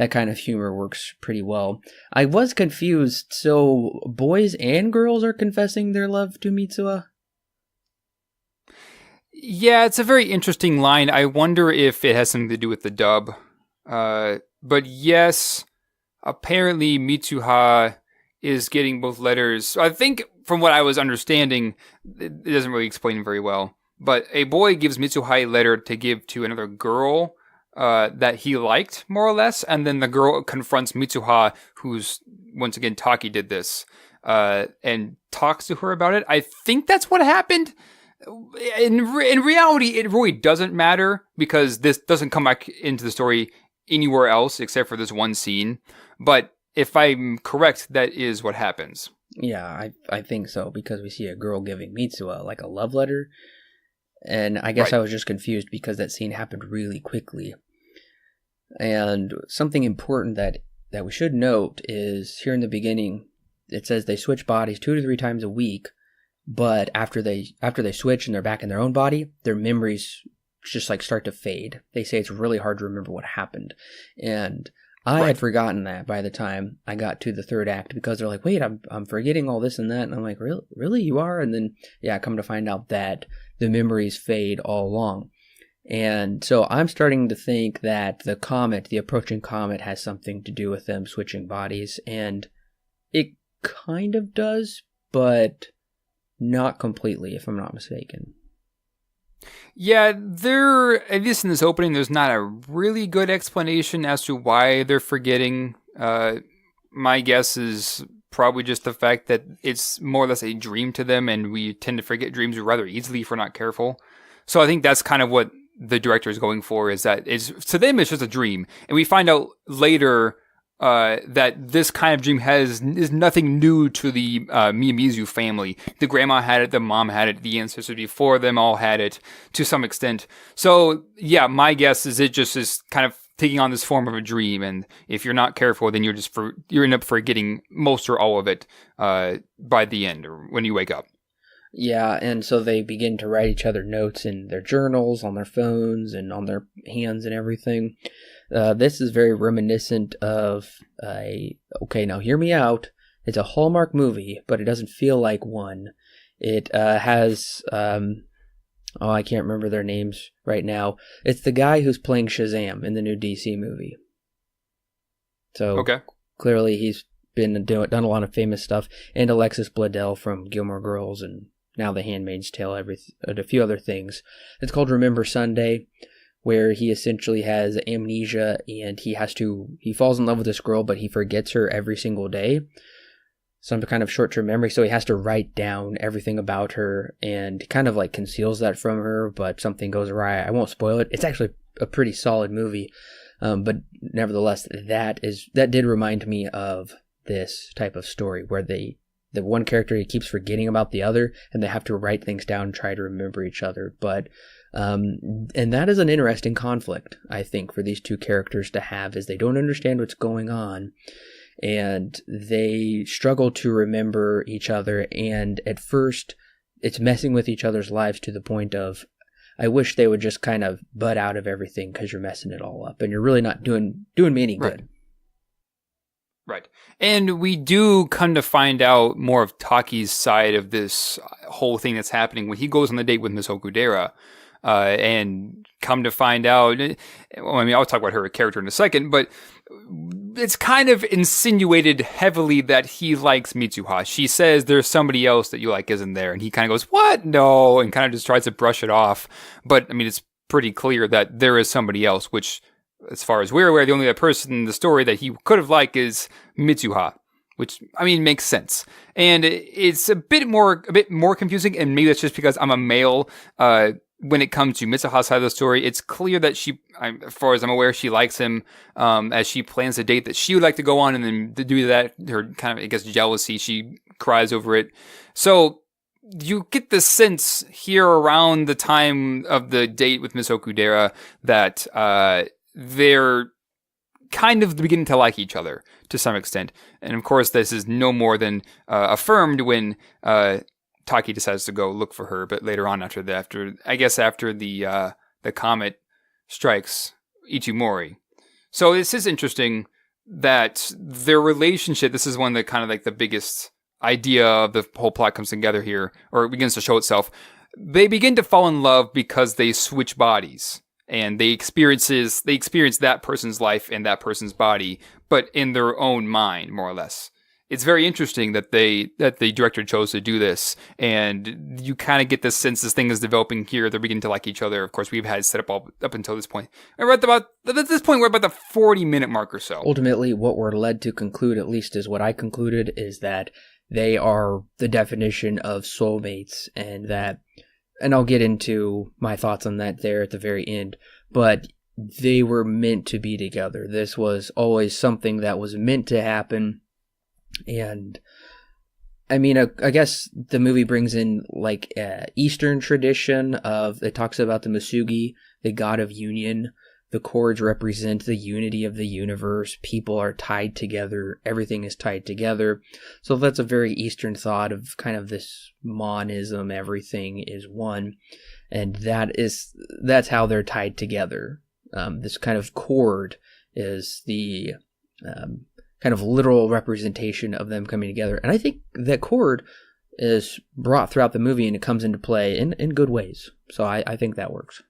kind of humor works pretty well. I was confused, so boys and girls are confessing their love to Mitsuha? Yeah, it's a very interesting line. I wonder if it has something to do with the dub. But yes, apparently Mitsuha is getting both letters. I think from what I was understanding, it doesn't really explain very well. But a boy gives Mitsuha a letter to give to another girl that he liked, more or less. And then the girl confronts Mitsuha, who's, once again, Taki did this, and talks to her about it. I think that's what happened. In reality, it really doesn't matter because this doesn't come back into the story anywhere else except for this one scene. But if I'm correct, that is what happens. Yeah, I think so, because we see a girl giving Mitsuha like a love letter. And I guess I was just confused because that scene happened really quickly. And something important that we should note is here in the beginning, it says they switch bodies 2 to 3 times a week. But after they switch and they're back in their own body, their memories just like start to fade. They say it's really hard to remember what happened. And I had forgotten that by the time I got to the third act, because they're like, wait, I'm forgetting all this and that. And I'm like, really you are? And then, come to find out that the memories fade all along. And so I'm starting to think that the approaching comet has something to do with them switching bodies. And it kind of does, but not completely, if I'm not mistaken. Yeah, at least in this opening, there's not a really good explanation as to why they're forgetting. My guess is probably just the fact that it's more or less a dream to them, and we tend to forget dreams rather easily if we're not careful. So I think that's kind of what the director is going for, is that to them it's just a dream. And we find out later that this kind of dream is nothing new to the Miyamizu family. The grandma had it, the mom had it, the ancestors before them all had it to some extent. So yeah, my guess is it just is kind of taking on this form of a dream, and if you're not careful, then you end up forgetting most or all of it by the end or when you wake up. Yeah, and so they begin to write each other notes in their journals, on their phones, and on their hands and everything. This is very reminiscent of now hear me out. It's a Hallmark movie, but it doesn't feel like one. It has, I can't remember their names right now. It's the guy who's playing Shazam in the new DC movie. So clearly he's done a lot of famous stuff, and Alexis Bledel from Gilmore Girls, and now The Handmaid's Tale, and a few other things. It's called Remember Sunday, where he essentially has amnesia, and he falls in love with this girl, but he forgets her every single day. Some kind of short-term memory, so he has to write down everything about her, and kind of like conceals that from her, but something goes awry. I won't spoil it. It's actually a pretty solid movie, but nevertheless, that did remind me of this type of story, where the one character, he keeps forgetting about the other, and they have to write things down and try to remember each other. But and that is an interesting conflict, I think, for these two characters to have, is they don't understand what's going on, and they struggle to remember each other, and at first it's messing with each other's lives to the point of, I wish they would just kind of butt out of everything because you're messing it all up and you're really not doing me any good. Right. And we do come to find out more of Taki's side of this whole thing that's happening when he goes on the date with Miss Okudera. and come to find out, well, I mean, I'll talk about her character in a second, but it's kind of insinuated heavily that he likes Mitsuha. She says there's somebody else that you like, isn't there? And he kind of goes, what? No, and kind of just tries to brush it off. But, I mean, it's pretty clear that there is somebody else, which, as far as we're aware, the only other person in the story that he could have liked is Mitsuha, which, I mean, makes sense. And it's a bit more confusing, and maybe that's just because I'm a male. When it comes to Mitsuha's side of the story, it's clear that as far as I'm aware, she likes him, as she plans a date that she would like to go on, and then to do that, her kind of, I guess, jealousy, she cries over it. So you get the sense here around the time of the date with Miss Okudera that they're kind of beginning to like each other to some extent. And of course, this is no more than affirmed when Taki decides to go look for her, but later on after the comet strikes Ichimori. So this is interesting that their relationship, this is one that kind of like the biggest idea of the whole plot comes together here, or it begins to show itself. They begin to fall in love because they switch bodies, and they experience that person's life and that person's body, but in their own mind, more or less. It's very interesting that the director chose to do this, and you kind of get this sense this thing is developing here. They're beginning to like each other. Of course, we've had it set up up until this point. And we're at this point, we're about the 40-minute mark or so. Ultimately, what we're led to conclude, at least is what I concluded, is that they are the definition of soulmates, and I'll get into my thoughts on that there at the very end, but they were meant to be together. This was always something that was meant to happen. And I mean, I guess the movie brings in like Eastern tradition it talks about the Musugi, the god of union. The chords represent the unity of the universe. People are tied together. Everything is tied together. So that's a very Eastern thought of kind of this monism. Everything is one. And that's how they're tied together. This kind of chord is the kind of literal representation of them coming together. And I think that chord is brought throughout the movie, and it comes into play in good ways. So I think that works.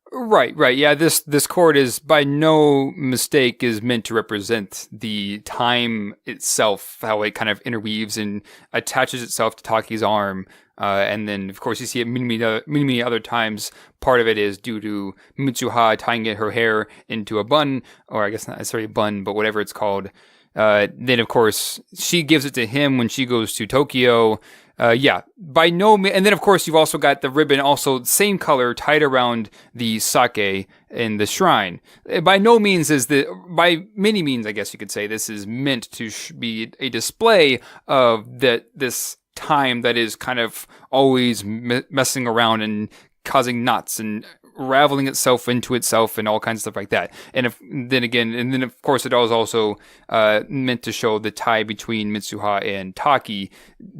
Right. Yeah, this chord is by no mistake is meant to represent the time itself, how it kind of interweaves and attaches itself to Taki's arm. And then, of course, you see it many other times. Part of it is due to Mitsuha tying her hair into a bun, or I guess not necessarily a bun, but whatever it's called. Then, of course, she gives it to him when she goes to Tokyo. By no means. And then, of course, you've also got the ribbon, also same color, tied around the sake in the shrine. By no means by many means, I guess you could say, this is meant to be a display of this time that is kind of always messing around and causing knots and raveling itself into itself and all kinds of stuff like that. And then of course it was also meant to show the tie between Mitsuha and Taki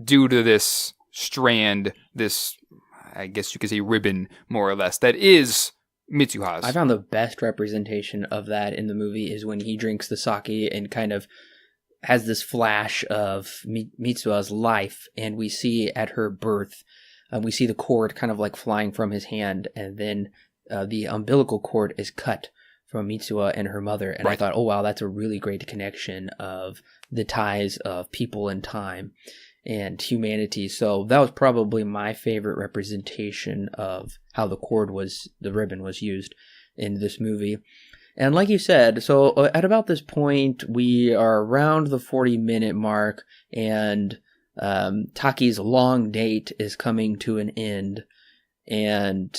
due to this strand, this, I guess you could say, ribbon, more or less, that is Mitsuha's. I found the best representation of that in the movie is when he drinks the sake and kind of has this flash of Mitsuha's life, and we see at her birth, we see the cord kind of like flying from his hand, and then the umbilical cord is cut from Mitsuha and her mother. And right. I thought, oh wow, that's a really great connection of the ties of people and time and humanity. So that was probably my favorite representation of how the ribbon was used in this movie. And like you said, so at about this point, we are around the 40-minute mark, and Taki's long date is coming to an end. And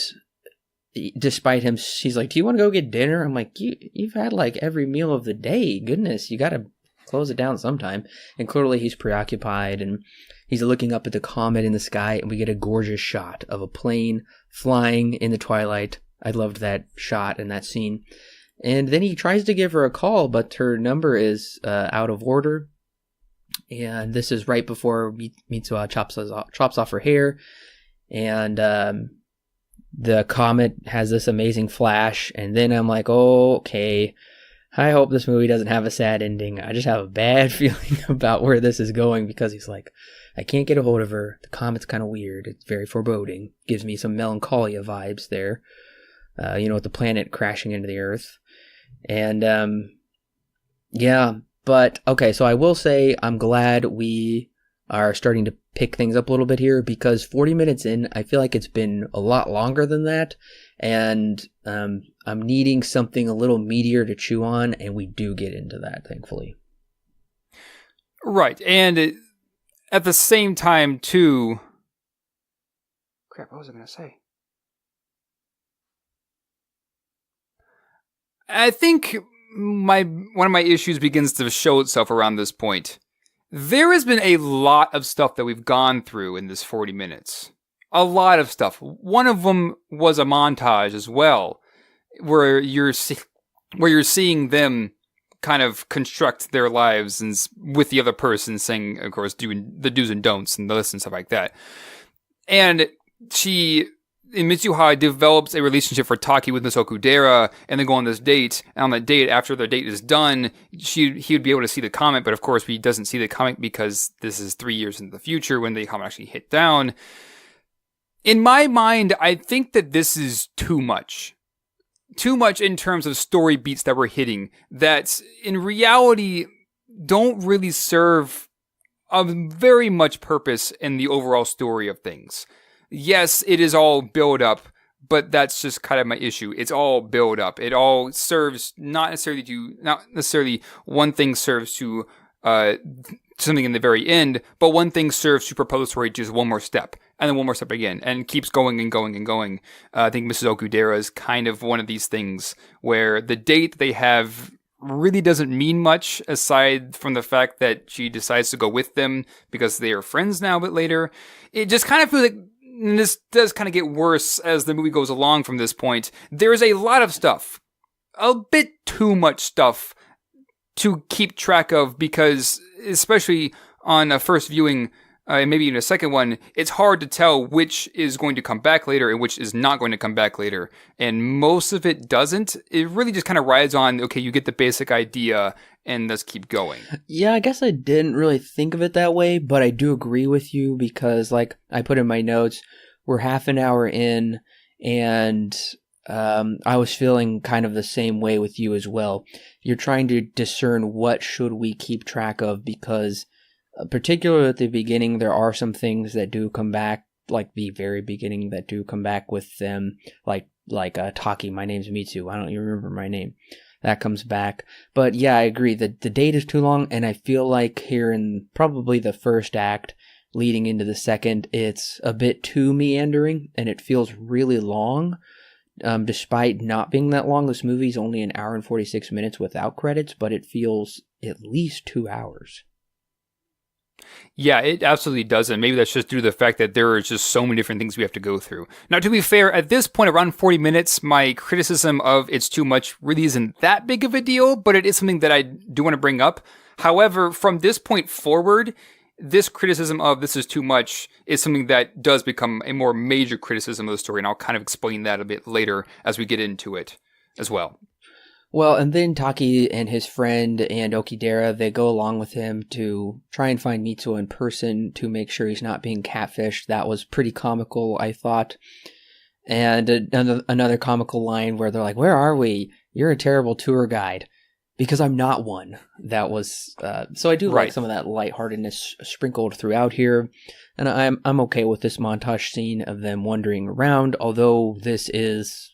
despite him, she's like, do you want to go get dinner? I'm like, you've had like every meal of the day. Goodness, you got to close it down sometime. And clearly he's preoccupied, and he's looking up at the comet in the sky, and we get a gorgeous shot of a plane flying in the twilight. I loved that shot and that scene. And then he tries to give her a call, but her number is out of order. And this is right before Mitsuha chops off her hair. And the comet has this amazing flash. And then I'm like, oh, okay, I hope this movie doesn't have a sad ending. I just have a bad feeling about where this is going because he's like, I can't get a hold of her. The comet's kind of weird. It's very foreboding. Gives me some melancholia vibes there. With the planet crashing into the Earth. And, yeah. But, okay, so I will say I'm glad we are starting to pick things up a little bit here because 40 minutes in, I feel like it's been a lot longer than that. And I'm needing something a little meatier to chew on, and we do get into that, thankfully. Right, and at the same time, too... Crap, what was I going to say? I think one of my issues begins to show itself around this point. There has been a lot of stuff that we've gone through in this 40 minutes. A lot of stuff. One of them was a montage as well, where you're seeing them kind of construct their lives and with the other person saying, of course, doing the do's and don'ts and the lists and stuff like that. And Mitsuha develops a relationship for Taki with Miss Okudera, and they go on this date. And on that date, after the date is done, he would be able to see the comet, but of course he doesn't see the comet because this is 3 years into the future when the comet actually hit down. In my mind, I think that this is too much. Too much in terms of story beats that we're hitting that in reality don't really serve a very much purpose in the overall story of things. Yes, it is all build up, but that's just kind of my issue. It's all build up. It all serves not necessarily one thing serves to something in the very end, but one thing serves to propel the story just one more step, and then one more step again, and keeps going and going and going. I think Mrs. Okudera is kind of one of these things where the date they have really doesn't mean much aside from the fact that she decides to go with them because they are friends now, but later. It just kind of feels like this does kind of get worse as the movie goes along from this point. There's a lot of stuff. A bit too much stuff to keep track of because, especially on a first viewing, and maybe even a second one, it's hard to tell which is going to come back later and which is not going to come back later. And most of it doesn't. It really just kind of rides on, okay, you get the basic idea and let's keep going. Yeah, I guess I didn't really think of it that way, but I do agree with you because, like I put in my notes, we're half an hour in and I was feeling kind of the same way with you as well. You're trying to discern what should we keep track of because particularly at the beginning, there are some things that do come back, like the very beginning that do come back with them, like Taki, my name's Mitsu, I don't even remember my name. That comes back. But yeah, I agree. The date is too long, and I feel like here in probably the first act, leading into the second, it's a bit too meandering, and it feels really long. Despite not being that long, this movie's only an hour and 46 minutes without credits, but it feels at least 2 hours. Yeah, it absolutely doesn't. Maybe that's just due to the fact that there are just so many different things we have to go through. Now, to be fair, at this point, around 40 minutes, my criticism of it's too much really isn't that big of a deal, but it is something that I do want to bring up. However, from this point forward, this criticism of this is too much is something that does become a more major criticism of the story, and I'll kind of explain that a bit later as we get into it as well. Well, and then Taki and his friend and Okidera, they go along with him to try and find Mitsuo in person to make sure he's not being catfished. That was pretty comical, I thought. And another comical line where they're like, "Where are we? You're a terrible tour guide." Because I'm not one. That was, so I do like some of that lightheartedness sprinkled throughout here. And I'm okay with this montage scene of them wandering around, although this is,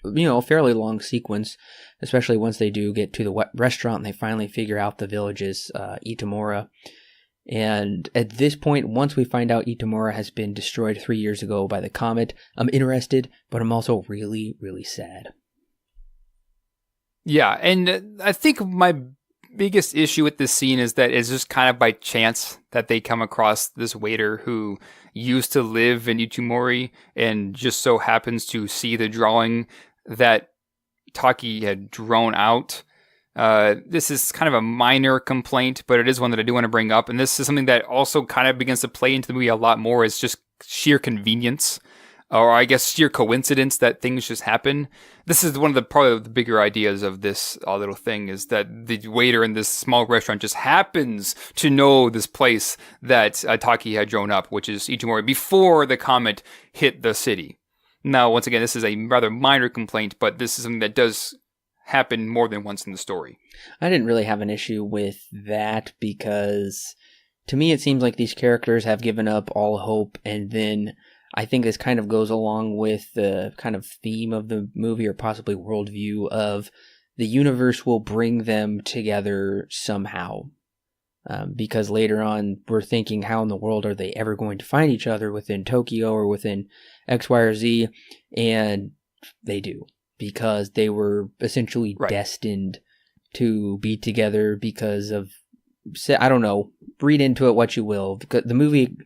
a fairly long sequence, especially once they do get to the restaurant and they finally figure out the village's Itamura. And at this point, once we find out Itamura has been destroyed 3 years ago by the comet, I'm interested, but I'm also really, really sad. Yeah, and I think my biggest issue with this scene is that it's just kind of by chance that they come across this waiter who used to live in Itumori and just so happens to see the drawing that Taki had drawn out. This is kind of a minor complaint, but it is one that I do want to bring up. And this is something that also kind of begins to play into the movie a lot more. It's just sheer convenience. or I guess sheer coincidence that things just happen. This is one of the probably the bigger ideas of this little thing, is that the waiter in this small restaurant just happens to know this place that Taki had drawn up, which is Ichimori, before the comet hit the city. Now, once again, this is a rather minor complaint, but this is something that does happen more than once in the story. I didn't really have an issue with that because to me it seems like these characters have given up all hope, and then I think this kind of goes along with the kind of theme of the movie, or possibly worldview, of the universe will bring them together somehow. Because later on, we're thinking, how in the world are they ever going to find each other within Tokyo or within X, Y, or Z? And they do, because they were essentially destined to be together because of, I don't know, read into it what you will. Because the movie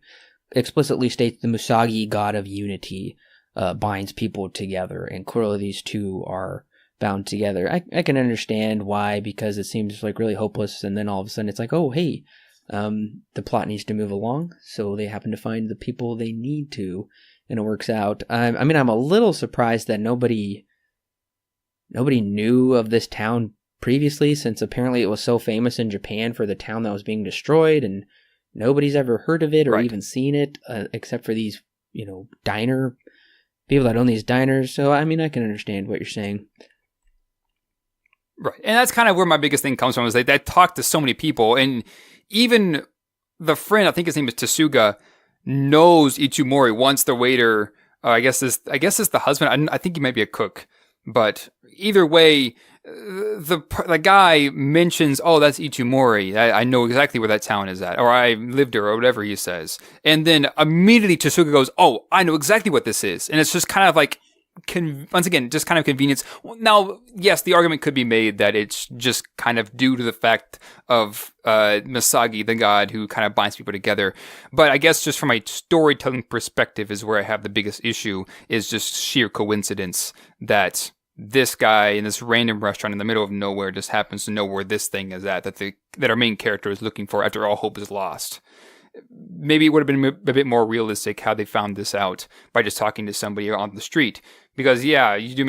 explicitly states the Musagi, god of unity, binds people together, and clearly these two are bound together. I can understand why, because it seems like really hopeless, and then all of a sudden it's like, oh hey, the plot needs to move along, so they happen to find the people they need to, and it works out. I mean, I'm a little surprised that nobody knew of this town previously, since apparently it was so famous in Japan for the town that was being destroyed, and nobody's ever heard of it or even seen it, except for these, diner people that own these diners. So, I mean, I can understand what you're saying. Right. And that's kind of where my biggest thing comes from, is that I talked to so many people, and even the friend, I think his name is Tsuga, knows Ichimori once the waiter, I guess it's the husband. I think he might be a cook, but either way, the guy mentions, oh, that's Ichimori. I know exactly where that town is at, or I lived there, or whatever he says. And then immediately Tsuga goes, oh, I know exactly what this is. And it's just kind of like, once again, just kind of convenience. Now, yes, the argument could be made that it's just kind of due to the fact of Misagi, the god who kind of binds people together. But I guess just from a storytelling perspective is where I have the biggest issue, is just sheer coincidence that this guy in this random restaurant in the middle of nowhere just happens to know where this thing is at, that our main character is looking for after all hope is lost. Maybe it would have been a bit more realistic how they found this out, by just talking to somebody on the street. Because yeah, you do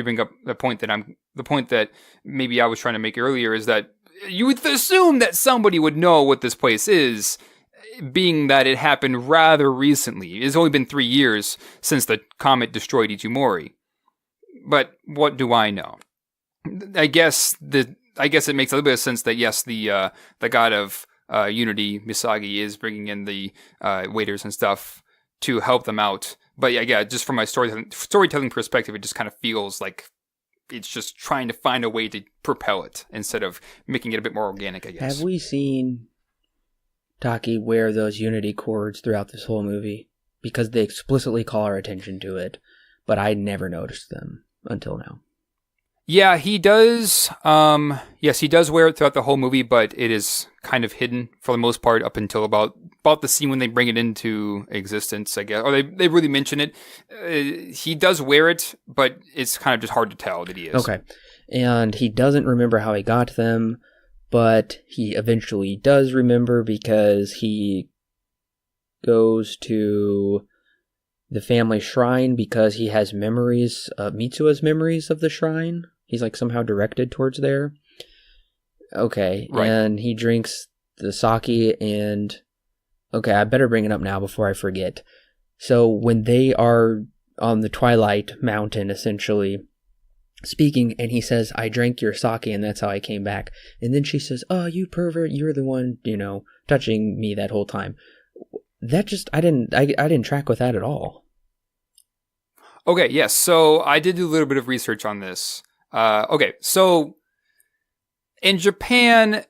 bring up the point that maybe I was trying to make earlier, is that you would assume that somebody would know what this place is, being that it happened rather recently. It's only been 3 years since the comet destroyed Ichimori. But what do I know? I guess it makes a little bit of sense that yes, the god of unity, Misagi, is bringing in the waiters and stuff to help them out. But yeah, just from my storytelling perspective, it just kind of feels like it's just trying to find a way to propel it instead of making it a bit more organic, I guess. Have we seen Taki wear those unity cords throughout this whole movie? Because they explicitly call our attention to it, but I never noticed them until now. Yeah, he does. Yes, he does wear it throughout the whole movie, but it is kind of hidden for the most part up until about the scene when they bring it into existence, I guess. Or they really mention it. He does wear it, but it's kind of just hard to tell that he is. Okay. And he doesn't remember how he got them, but he eventually does remember, because he goes to the family shrine because he has memories, Mitsua's memories of the shrine. He's like somehow directed towards there. Okay, right. And he drinks the sake, and okay, I better bring it up now before I forget. So when they are on the Twilight Mountain, essentially speaking, and he says, I drank your sake and that's how I came back. And then she says, oh, you pervert, you're the one, touching me that whole time. That just, I didn't track with that at all. Okay, yes. So I did do a little bit of research on this. Okay, so in Japan,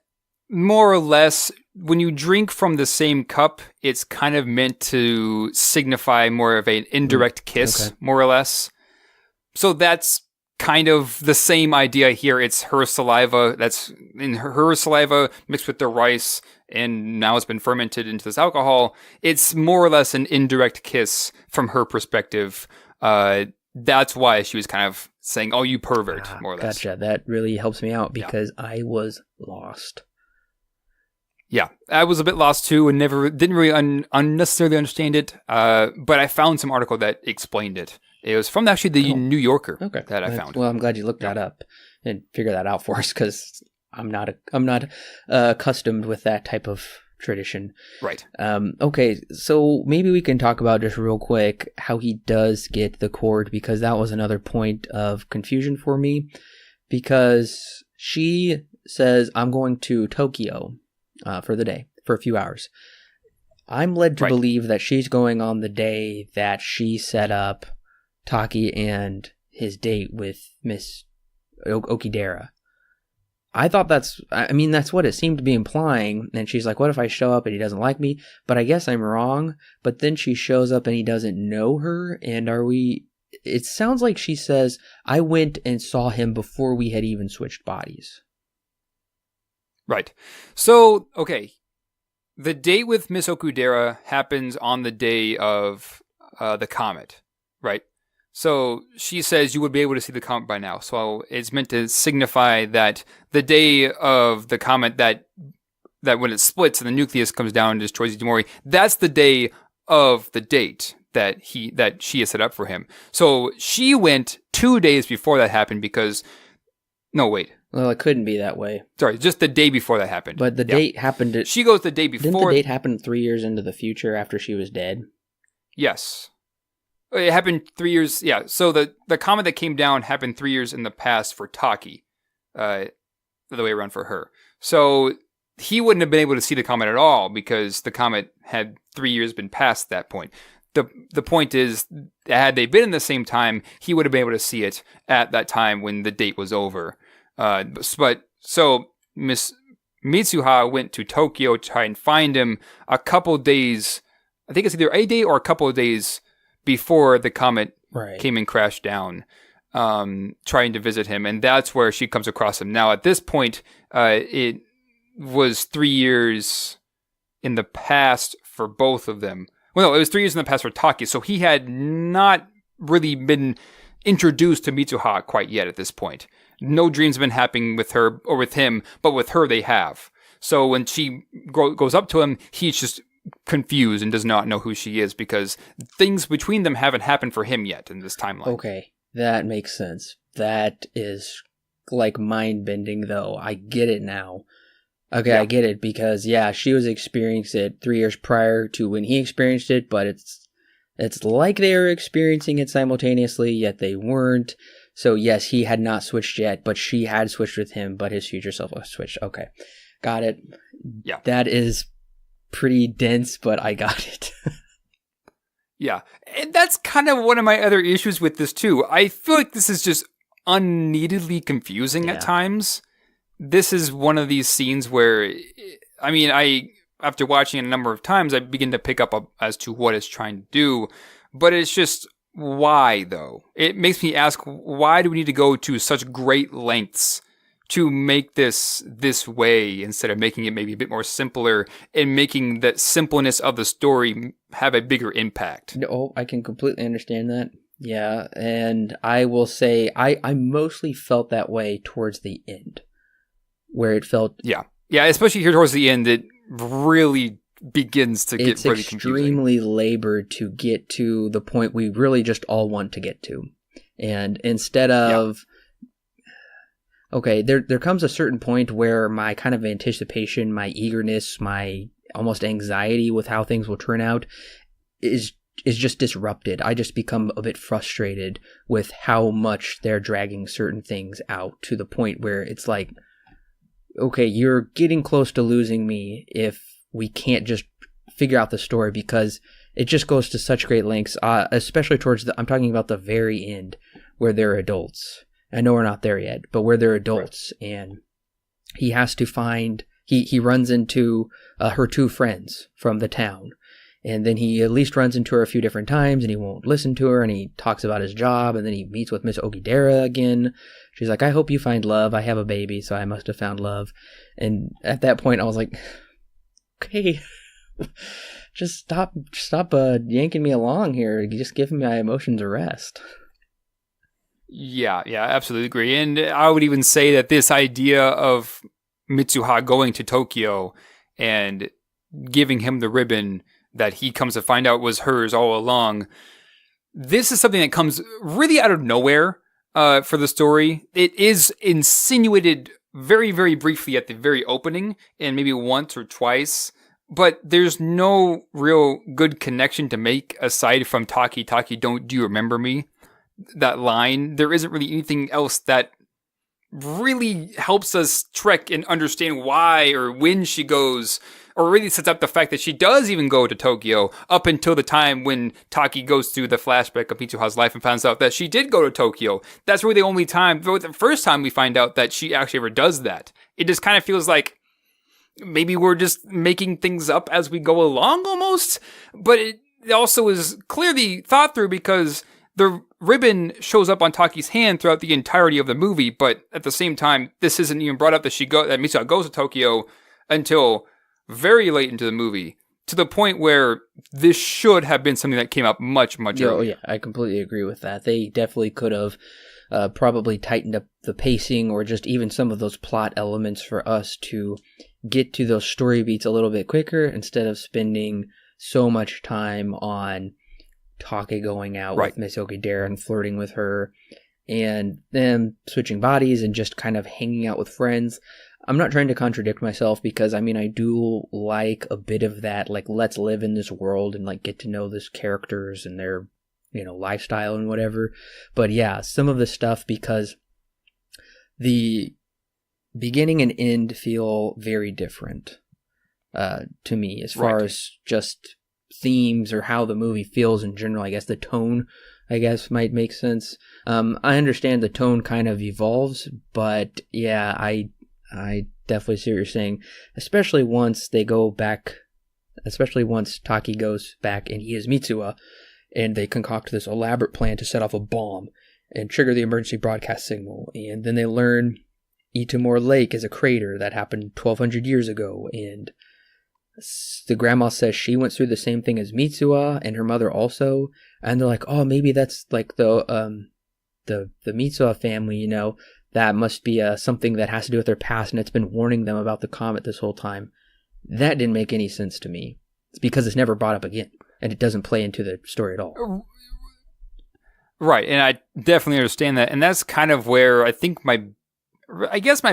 more or less, when you drink from the same cup, it's kind of meant to signify more of an indirect kiss, more or less. So that's kind of the same idea here. It's her saliva, that's in her saliva mixed with the rice, and now it's been fermented into this alcohol. It's more or less an indirect kiss from her perspective. That's why she was kind of saying, oh, you pervert, more or less. Gotcha. That really helps me out because I was lost. Yeah, I was a bit lost too and didn't really unnecessarily understand it. But I found some article that explained it. It was from actually the New Yorker that I found. Well, I'm glad you looked that up and figured that out for us, because I'm not accustomed with that type of tradition. Right. Okay, so maybe we can talk about just real quick how he does get the cord, because that was another point of confusion for me. Because she says, I'm going to Tokyo for the day, for a few hours. I'm led to believe that she's going on the day that she set up Taki and his date with Miss Okidera. I thought that's what it seemed to be implying. And she's like, what if I show up and he doesn't like me? But I guess I'm wrong. But then she shows up and he doesn't know her. And it sounds like she says, I went and saw him before we had even switched bodies. Right. So, okay. The date with Miss Okudera happens on the day of the comet, right? So she says you would be able to see the comet by now. So it's meant to signify that the day of the comet, that when it splits and the nucleus comes down and destroys Ichimori, that's the day of the date that she has set up for him. So she went 2 days before that happened because... No, wait. Well, it couldn't be that way. Sorry, just the day before that happened. But the date happened... She goes the day before... Didn't the date happen 3 years into the future after she was dead? Yes. It happened 3 years... Yeah, so the comet that came down happened 3 years in the past for Taki. The other way around for her. So he wouldn't have been able to see the comet at all because the comet had 3 years been past that point. The point is, had they been in the same time, he would have been able to see it at that time when the date was over. So Miss Mitsuha went to Tokyo to try and find him a couple days. I think it's either a day or a couple of days before the comet came and crashed down, trying to visit him. And that's where she comes across him. Now, at this point, it was 3 years in the past for both of them. Well, no, it was 3 years in the past for Taki. So he had not really been introduced to Mitsuha quite yet at this point. No dreams have been happening with her or with him, but with her they have. So when she goes up to him, he's just confused and does not know who she is because things between them haven't happened for him yet in this timeline. Okay, that makes sense. That is like mind-bending, though. I get it now. Okay, yeah. I get it because, yeah, she was experiencing it 3 years prior to when he experienced it, but it's like they were experiencing it simultaneously, yet they weren't. So, yes, he had not switched yet, but she had switched with him, but his future self was switched. Okay, got it. Yeah. That is pretty dense, but I got it. Yeah, and that's kind of one of my other issues with this, too. I feel like this is just unneededly confusing at times. This is one of these scenes where, I mean, after watching it a number of times, I begin to pick up as to what it's trying to do, but it's just, why, though? It makes me ask, why do we need to go to such great lengths to make this way instead of making it maybe a bit more simpler and making that simpleness of the story have a bigger impact? Oh, I can completely understand that. Yeah, and I will say, I mostly felt that way towards the end. Where it felt... Yeah, especially here towards the end, it really begins to get really confusing. It's extremely labored to get to the point we really just all want to get to. And instead of... Yeah. Okay, there comes a certain point where my kind of anticipation, my eagerness, my almost anxiety with how things will turn out is just disrupted. I just become a bit frustrated with how much they're dragging certain things out to the point where it's like... Okay, you're getting close to losing me if we can't just figure out the story because it just goes to such great lengths, especially towards I'm talking about the very end where they're adults. I know we're not there yet, but where they're adults and he has to find, he runs into her two friends from the town. And then he at least runs into her a few different times and he won't listen to her and he talks about his job and then he meets with Miss Okidera again. She's like, I hope you find love. I have a baby, so I must have found love. And at that point I was like, okay, just stop yanking me along here. Just give my emotions a rest. Yeah, absolutely agree. And I would even say that this idea of Mitsuha going to Tokyo and giving him the ribbon that he comes to find out was hers all along. This is something that comes really out of nowhere for the story. It is insinuated very, very briefly at the very opening, and maybe once or twice, but there's no real good connection to make aside from Taki, do you remember me? That line. There isn't really anything else that really helps us trek and understand why or when she goes, or really sets up the fact that she does even go to Tokyo up until the time when Taki goes through the flashback of Mitsuha's life and finds out that she did go to Tokyo. That's really the only time, the first time we find out that she actually ever does that. It just kind of feels like maybe we're just making things up as we go along almost, but it also is clearly thought through because the ribbon shows up on Taki's hand throughout the entirety of the movie, but at the same time, this isn't even brought up that that Mitsuha goes to Tokyo until very late into the movie, to the point where this should have been something that came up much earlier. Oh, yeah, I completely agree with that. They definitely could have probably tightened up the pacing or just even some of those plot elements for us to get to those story beats a little bit quicker instead of spending so much time on Take going out with Miss Okidera and flirting with her, and them switching bodies and just kind of hanging out with friends. I'm not trying to contradict myself because, I mean, I do like a bit of that, like, let's live in this world and, like, get to know these characters and their, lifestyle and whatever. But yeah, some of the stuff, because the beginning and end feel very different to me as far as just themes or how the movie feels in general. I guess the tone, might make sense. I understand the tone kind of evolves, but yeah, I definitely see what you're saying, especially once they go back, especially once Taki goes back and he is Mitsuha, and they concoct this elaborate plan to set off a bomb and trigger the emergency broadcast signal, and then they learn Itamor Lake is a crater that happened 1,200 years ago, and the grandma says she went through the same thing as Mitsuha and her mother also, and they're like, oh, maybe that's like the Mitsuha family, that must be something that has to do with their past, and it's been warning them about the comet this whole time. That didn't make any sense to me. It's because it's never brought up again, and it doesn't play into the story at all. Right, and I definitely understand that, and that's kind of where I think my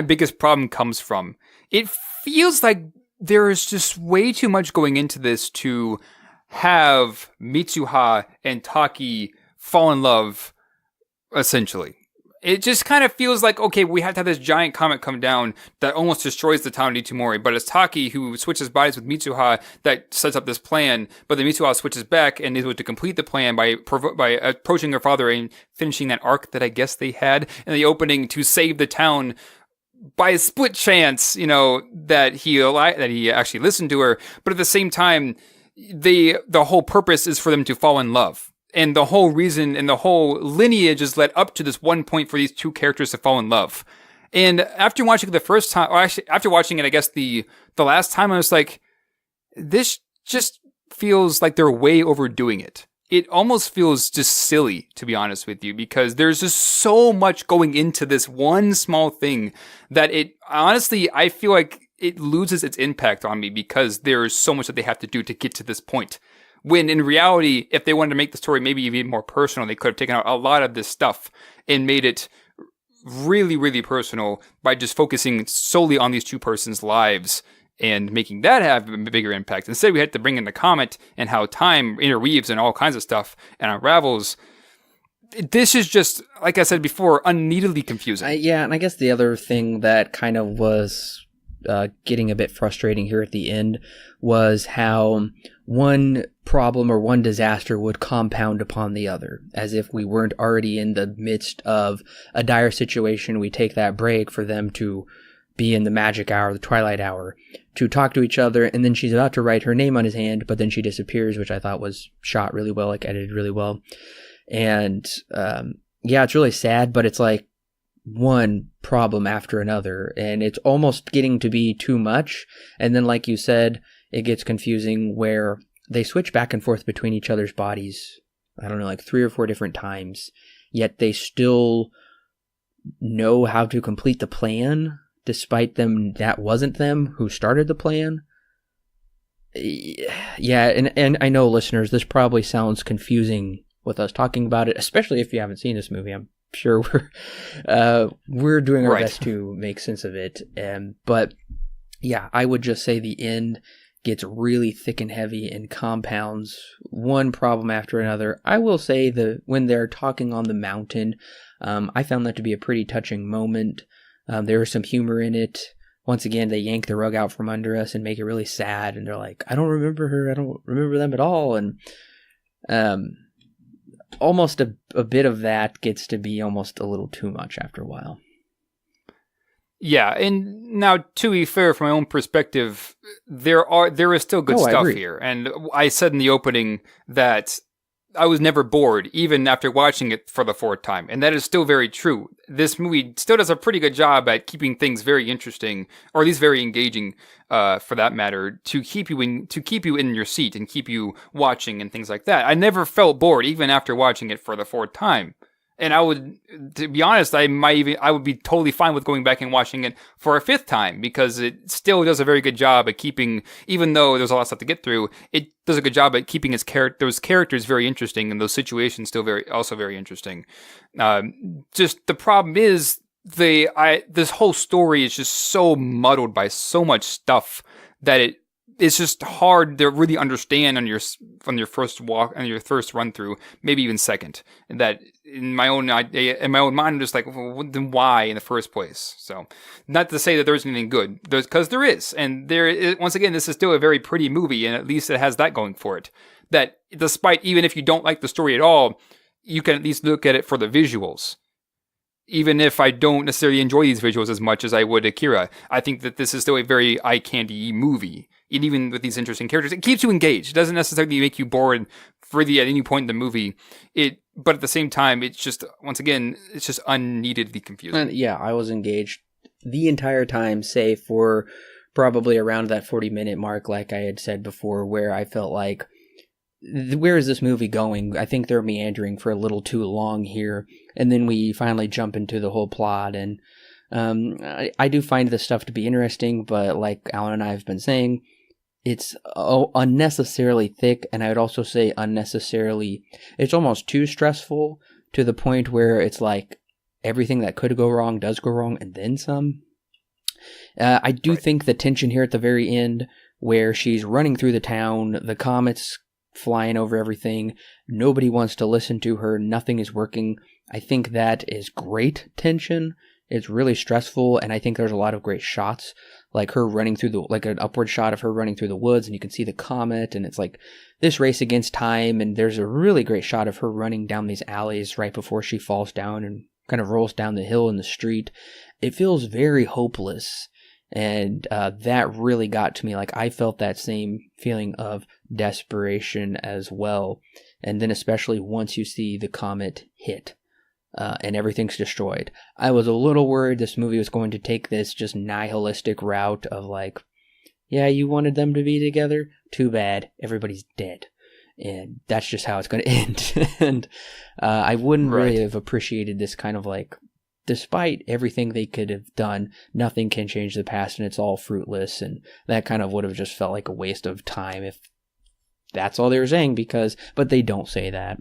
biggest problem comes from. It feels like there is just way too much going into this to have Mitsuha and Taki fall in love, essentially. It just kind of feels like, okay, we have to have this giant comet come down that almost destroys the town of Itomori, but it's Taki who switches bodies with Mitsuha that sets up this plan, but then Mitsuha switches back and is able to complete the plan by approaching her father and finishing that arc that I guess they had in the opening to save the town by a split chance, that he actually listened to her, but at the same time, the whole purpose is for them to fall in love. And the whole reason and the whole lineage is led up to this one point for these two characters to fall in love. And after watching it the first time, or actually after watching it, I guess the last time, I was like, this just feels like they're way overdoing it. It almost feels just silly, to be honest with you, because there's just so much going into this one small thing that I feel like it loses its impact on me because there's so much that they have to do to get to this point. When in reality, if they wanted to make the story maybe even more personal, they could have taken out a lot of this stuff and made it really, really personal by just focusing solely on these two persons' lives and making that have a bigger impact. Instead, we had to bring in the comet and how time interweaves and all kinds of stuff and unravels. This is just, like I said before, unneededly confusing. Yeah, and I guess the other thing that kind of was getting a bit frustrating here at the end was how one problem or one disaster would compound upon the other, as if we weren't already in the midst of a dire situation. We take that break for them to be in the magic hour, the twilight hour, to talk to each other, and then she's about to write her name on his hand, but then she disappears, which I thought was shot really well, like edited really well. And yeah, it's really sad, but it's like one problem after another, and it's almost getting to be too much. And then, like you said, it gets confusing where they switch back and forth between each other's bodies, I don't know, like 3 or 4 different times, yet they still know how to complete the plan, despite that wasn't them who started the plan. Yeah, and I know, listeners, this probably sounds confusing with us talking about it, especially if you haven't seen this movie. I'm sure we're doing our best to make sense of it. But yeah, I would just say the end gets really thick and heavy and compounds one problem after another. I will say that when they're talking on the mountain, I found that to be a pretty touching moment. There was some humor in it. Once again, they yank the rug out from under us and make it really sad. And they're like, I don't remember her. I don't remember them at all. And almost a bit of that gets to be almost a little too much after a while. Yeah, and now to be fair, from my own perspective, there is still good stuff here. And I said in the opening that I was never bored, even after watching it for the fourth time. And that is still very true. This movie still does a pretty good job at keeping things very interesting, or at least very engaging, for that matter, to keep you in your seat and keep you watching and things like that. I never felt bored, even after watching it for the fourth time. And to be honest, I would be totally fine with going back and watching it for a fifth time, because it still does a very good job at keeping, even though there's a lot of stuff to get through, it does a good job at keeping those characters very interesting and those situations still also very interesting. Just the problem is this whole story is just so muddled by so much stuff that it's just hard to really understand on your first run through, maybe even second. And that in my own mind, I'm just like, well, then why in the first place? So, not to say that there isn't anything good, because there is, and once again, this is still a very pretty movie, and at least it has that going for it. That despite, even if you don't like the story at all, you can at least look at it for the visuals. Even if I don't necessarily enjoy these visuals as much as I would Akira, I think that this is still a very eye candy movie. And even with these interesting characters, it keeps you engaged. It doesn't necessarily make you bored really at any point in the movie. But at the same time, it's just, once again, it's just unneededly confusing. And yeah, I was engaged the entire time, save for probably around that 40-minute mark, like I had said before, where I felt like, where is this movie going? I think they're meandering for a little too long here. And then we finally jump into the whole plot. And I do find this stuff to be interesting, but like Alan and I have been saying, it's unnecessarily thick, and I would also say it's almost too stressful, to the point where it's like everything that could go wrong does go wrong, and then some. I do think the tension here at the very end, where she's running through the town, the comets flying over everything, nobody wants to listen to her, nothing is working. I think that is great tension. It's really stressful, and I think there's a lot of great shots, like her running through like an upward shot of her running through the woods, and you can see the comet, and it's like this race against time, and there's a really great shot of her running down these alleys right before she falls down and kind of rolls down the hill in the street. It feels very hopeless, and that really got to me. Like, I felt that same feeling of desperation as well, and then especially once you see the comet hit. And everything's destroyed. I was a little worried this movie was going to take this just nihilistic route of like, yeah, you wanted them to be together? Too bad. Everybody's dead. And that's just how it's going to end. And I wouldn't really have appreciated this kind of like, despite everything they could have done, nothing can change the past and it's all fruitless. And that kind of would have just felt like a waste of time if that's all they were saying, but they don't say that.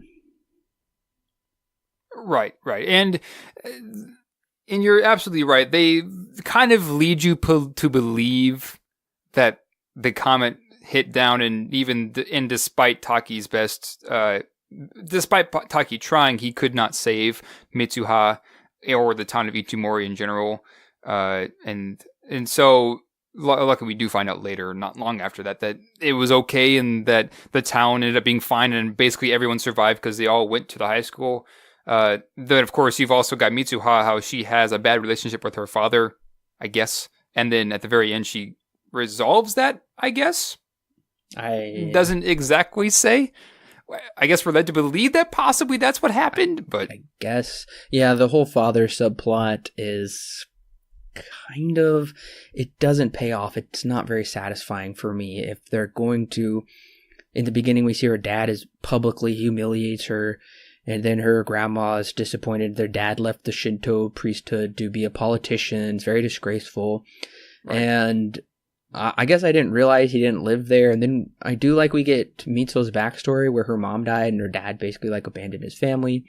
Right. And you're absolutely right. They kind of lead you to believe that the comet hit down, and despite Taki's best, despite Taki trying, he could not save Mitsuha or the town of Ichimori in general. And so luckily we do find out later, not long after that it was okay, and that the town ended up being fine, and basically everyone survived because they all went to the high school. Then of course you've also got Mitsuha, how she has a bad relationship with her father, I guess, and then at the very end she resolves that, I guess. Doesn't exactly say. I guess we're led to believe that possibly that's what happened, but I guess, yeah, the whole father subplot is kind of, it doesn't pay off. It's not very satisfying for me. If they're going to, in the beginning we see her dad is publicly humiliates her, and then her grandma is disappointed. Their dad left the Shinto priesthood to be a politician. It's very disgraceful. Right. And I guess I didn't realize he didn't live there. And then I do like we get Mitsuo's backstory where her mom died and her dad basically like abandoned his family.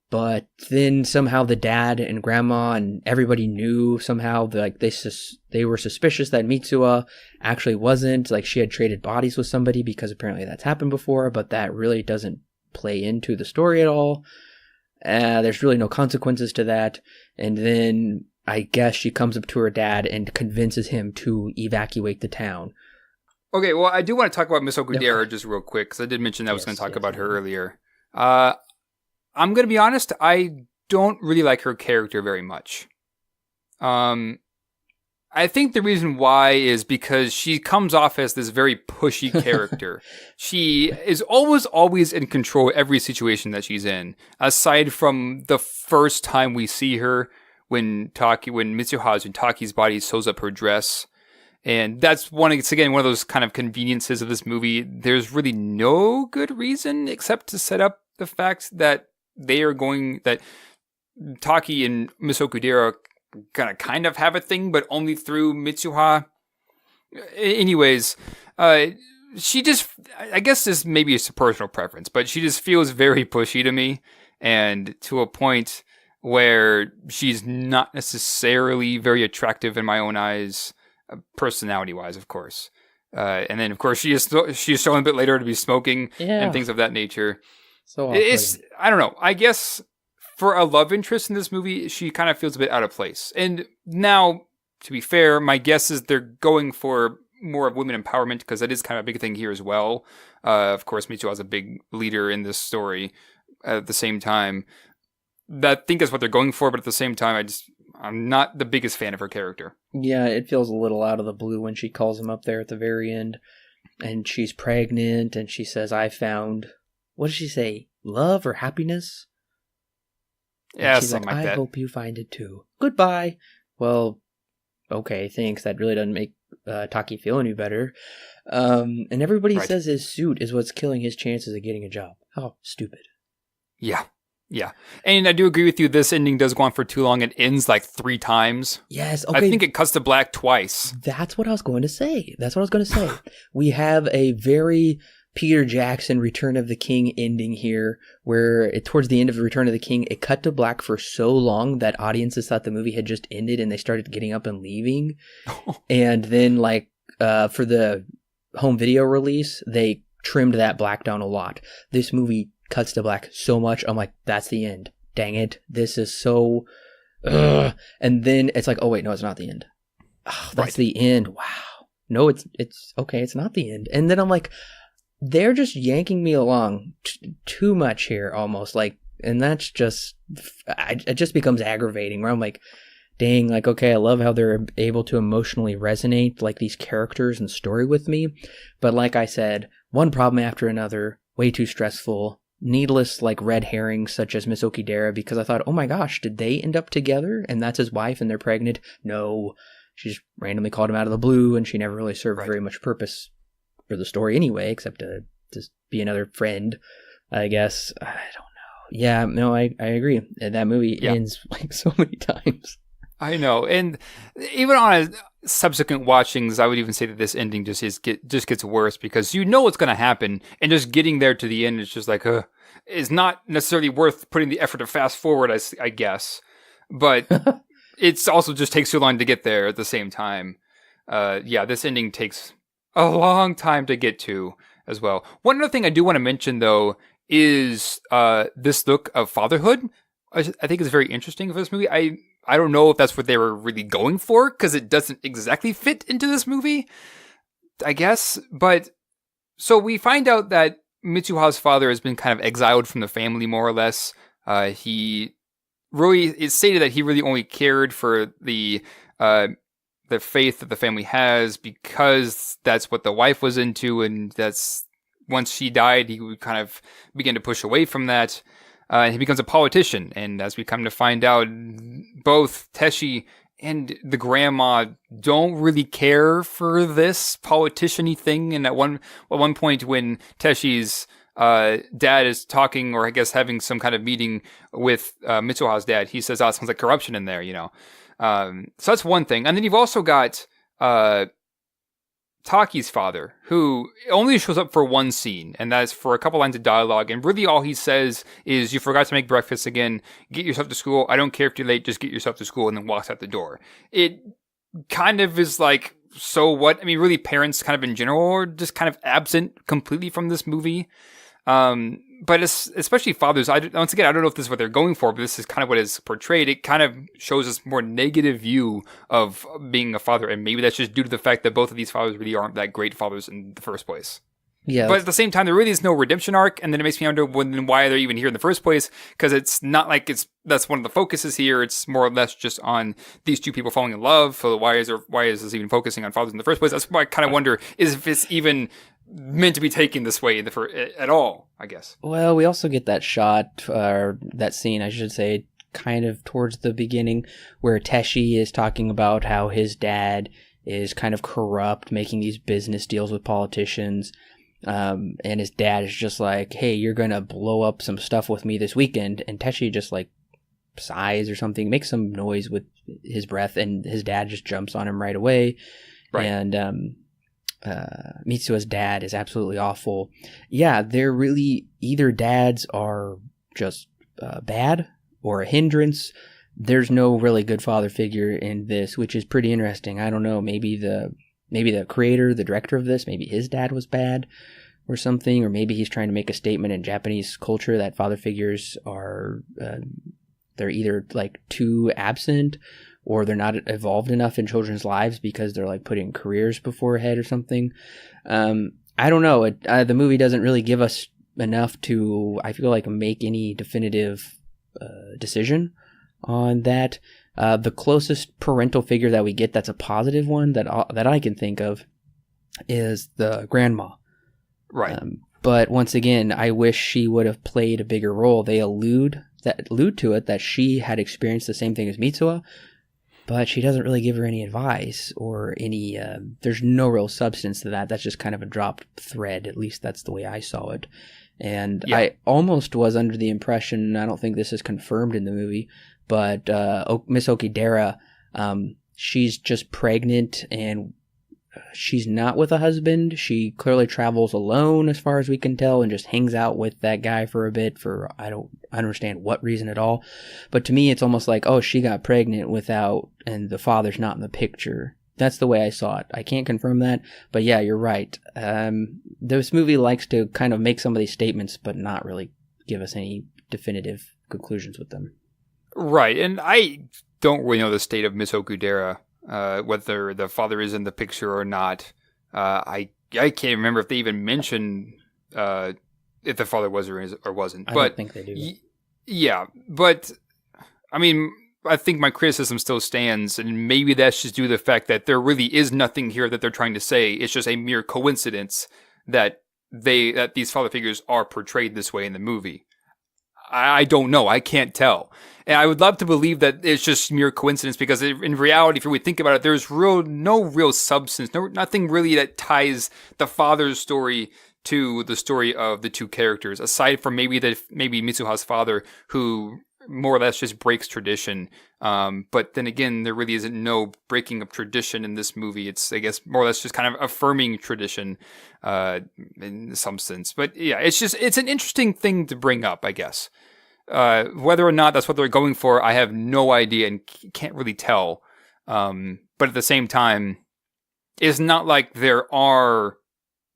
But then somehow the dad and grandma and everybody knew somehow like they were suspicious that Mitsuo actually wasn't, like she had traded bodies with somebody because apparently that's happened before, but that really doesn't play into the story at all. There's really no consequences to that. And then I guess she comes up to her dad and convinces him to evacuate the town. Okay, well, I do want to talk about Miss Okudera just real quick, because I did mention that I was going to talk about her earlier. I'm going to be honest, I don't really like her character very much. I think the reason why is because she comes off as this very pushy character. She is always in control of every situation that she's in, aside from the first time we see her when Mitsuha's and Taki's body sews up her dress. And that's it's again one of those kind of conveniences of this movie. There's really no good reason except to set up the fact that that Taki and Miss Okudera gonna kind of have a thing, but only through Mitsuha. Anyways, she just, I guess this maybe is a personal preference, but she just feels very pushy to me, and to a point where she's not necessarily very attractive in my own eyes, personality-wise, of course. And then, of course, she's shown a bit later to be smoking and things of that nature. So I don't know. I guess for a love interest in this movie, she kind of feels a bit out of place. And now, to be fair, my guess is they're going for more of women empowerment, because that is kind of a big thing here as well. Of course, Mitsuo is a big leader in this story. At the same time, I think that's what they're going for. But at the same time, I'm not the biggest fan of her character. Yeah, it feels a little out of the blue when she calls him up there at the very end, and she's pregnant, and she says, "I found." What does she say? Love or happiness? Yeah, she's something like that. I hope you find it too. Goodbye. Well, okay, thanks. That really doesn't make Taki feel any better. And everybody says his suit is what's killing his chances of getting a job. How stupid. Yeah. And I do agree with you. This ending does go on for too long. It ends like 3 times. Yes. Okay. I think it cuts to black twice. That's what I was going to say. We have a very Peter Jackson Return of the King ending here, where towards the end of Return of the King, it cut to black for so long that audiences thought the movie had just ended and they started getting up and leaving. And then for the home video release, they trimmed that black down a lot. This movie cuts to black so much, I'm like, that's the end. Dang it. This is so... Ugh. And then it's like, oh wait, no, it's not the end. Oh, that's the end. Wow. No, it's okay, it's not the end. And then I'm like... They're just yanking me along too much here, almost and that's just, it just becomes aggravating. Where I'm like, dang, okay, I love how they're able to emotionally resonate these characters and story with me, but like I said, one problem after another, way too stressful, needless red herrings such as Miss Okudera, because I thought, oh my gosh, did they end up together and that's his wife and they're pregnant? No, she just randomly called him out of the blue and she never really served very much purpose for the story anyway, except to just be another friend, I guess. I don't know. Yeah, no, I agree. That movie ends so many times. I know, and even on subsequent watchings, I would even say that this ending just gets worse, because you know what's going to happen, and just getting there to the end is just is not necessarily worth putting the effort to fast forward, I guess. But it's also just takes too long to get there at the same time. This ending takes a long time to get to as well. One other thing I do want to mention, though, is this look of fatherhood. I think is very interesting for this movie. I don't know if that's what they were really going for, because it doesn't exactly fit into this movie, I guess. But so we find out that Mitsuha's father has been kind of exiled from the family, more or less. He really, it's stated that he really only cared for the faith that the family has because that's what the wife was into, and that's once she died, he would kind of begin to push away from that. And he becomes a politician, and as we come to find out, both Teshi and the grandma don't really care for this politician-y thing. And at one point, when Teshi's dad is talking, or I guess having some kind of meeting with Mitsuha's dad, he says, "Oh, it sounds like corruption in there," So that's one thing. And then you've also got Taki's father, who only shows up for one scene, and that is for a couple lines of dialogue, and really all he says is, "You forgot to make breakfast again, get yourself to school, I don't care if you're late, just get yourself to school," and then walks out the door. It kind of is like, so what? I mean, really, parents kind of in general are just kind of absent completely from this movie. But especially fathers, once again, I don't know if this is what they're going for, but this is kind of what is portrayed. It kind of shows us more negative view of being a father, and maybe that's just due to the fact that both of these fathers really aren't that great fathers in the first place. Yeah. But at the same time, there really is no redemption arc, and then it makes me wonder why they're even here in the first place, because it's not like that's one of the focuses here. It's more or less just on these two people falling in love. So why is this even focusing on fathers in the first place? That's why I kind of wonder if it's even meant to be taken this way at all, I guess. Well, we also get that shot, or that scene, I should say, kind of towards the beginning, where Teshi is talking about how his dad is kind of corrupt, making these business deals with politicians. And his dad is just like, "Hey, you're gonna blow up some stuff with me this weekend." And Teshi just like sighs or something, makes some noise with his breath, and his dad just jumps on him right away. Right. And Mitsuha's dad is absolutely awful. Yeah, they're really, either dads are just bad or a hindrance. There's no really good father figure in this, which is pretty interesting. I don't know, maybe the creator, the director of this, maybe his dad was bad or something, or maybe he's trying to make a statement in Japanese culture that father figures are, they're either like too absent, or they're not evolved enough in children's lives because they're like putting careers before head or something. I don't know. The movie doesn't really give us enough to, I feel like, make any definitive decision on that. The closest parental figure that we get that's a positive one that I can think of is the grandma. Right. But once again, I wish she would have played a bigger role. They allude to it that she had experienced the same thing as Mitsuha, but she doesn't really give her any advice or any, there's no real substance to that. That's just kind of a dropped thread. At least that's the way I saw it. And yeah. I almost was under the impression, I don't think this is confirmed in the movie, but Miss Okidera, she's just pregnant and she's not with a husband. She clearly travels alone as far as we can tell and just hangs out with that guy for a bit for I don't understand what reason at all. But to me, it's almost like, oh, she got pregnant and the father's not in the picture. That's the way I saw it. I can't confirm that, but yeah, you're right. This movie likes to kind of make some of these statements, but not really give us any definitive conclusions with them. Right, and I don't really know the state of Miss Okudera, whether the father is in the picture or not. I can't remember if they even mentioned if the father was or wasn't. I don't think they do. Yeah, but I mean, I think my criticism still stands, and maybe that's just due to the fact that there really is nothing here that they're trying to say. It's just a mere coincidence that these father figures are portrayed this way in the movie. I don't know. I can't tell. And I would love to believe that it's just mere coincidence, because in reality, if we think about it, there's no real substance, nothing really that ties the father's story to the story of the two characters, aside from maybe Mitsuha's father, who more or less just breaks tradition. But then again, there really isn't no breaking of tradition in this movie. It's, I guess, more or less just kind of affirming tradition in some sense. But yeah, it's an interesting thing to bring up, I guess. Whether or not that's what they're going for, I have no idea and can't really tell. But at the same time, it's not like there are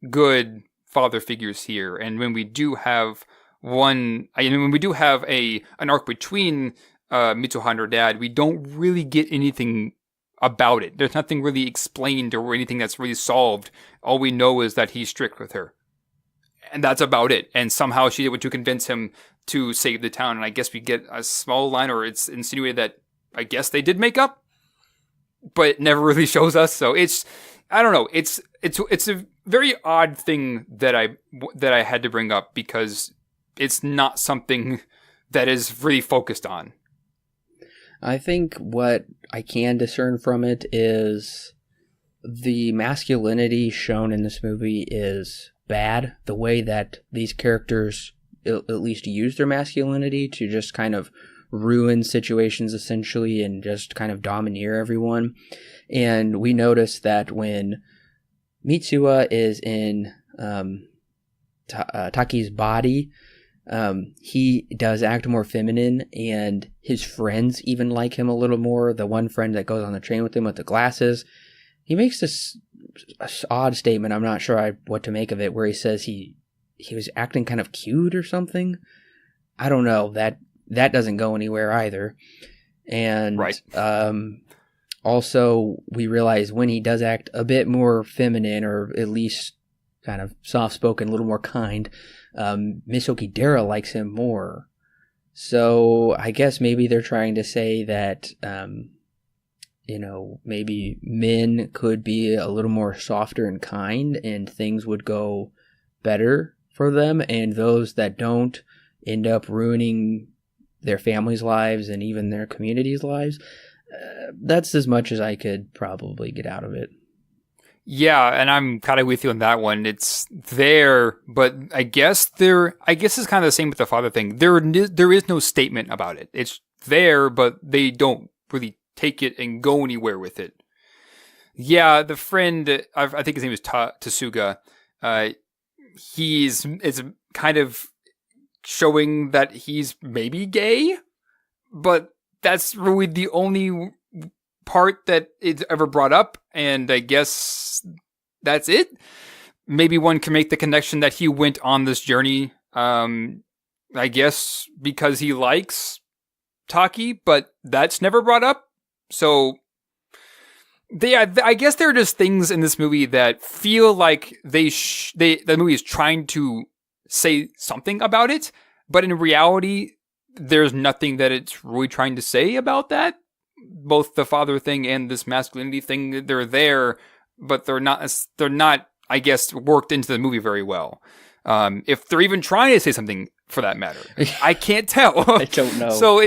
good father figures here. And when we do have an arc between Mitsuha and her dad, we don't really get anything about it. There's nothing really explained or anything that's really solved. All we know is that he's strict with her. And that's about it. And somehow she did what to convince him to save the town. And I guess we get a small line, or it's insinuated that I guess they did make up, but it never really shows us. So I don't know. It's a very odd thing that I had to bring up, because it's not something that is really focused on. I think what I can discern from it is the masculinity shown in this movie is bad. The way that these characters at least use their masculinity to just kind of ruin situations essentially and just kind of domineer everyone. And we notice that when Mitsuha is in Taki's body, he does act more feminine, and his friends even like him a little more. The one friend that goes on the train with him with the glasses, he makes this odd statement, I'm not sure what to make of it, where he says he was acting kind of cute or something. I don't know. That doesn't go anywhere either. And right. Also, we realize when he does act a bit more feminine, or at least kind of soft-spoken, a little more kind, Miss Okidera likes him more. So I guess maybe they're trying to say that, maybe men could be a little more softer and kind, and things would go better for them, and those that don't end up ruining their families' lives and even their community's lives. That's as much as I could probably get out of it. Yeah, and I'm kind of with you on that one. It's there, but I guess it's kind of the same with the father thing. There is no statement about it. It's there, but they don't really take it and go anywhere with it. Yeah, the friend, I think his name is Tasuga. It's kind of showing that he's maybe gay, but that's really the only part that it's ever brought up, and I guess that's it. Maybe one can make the connection that he went on this journey, I guess because he likes Taki, but that's never brought up. So, I guess there are just things in this movie that feel like the movie is trying to say something about it, but in reality, there's nothing that it's really trying to say about that. Both the father thing and this masculinity thing, they're there, but they're not, I guess, worked into the movie very well. If they're even trying to say something for that matter, I can't tell. I don't know. So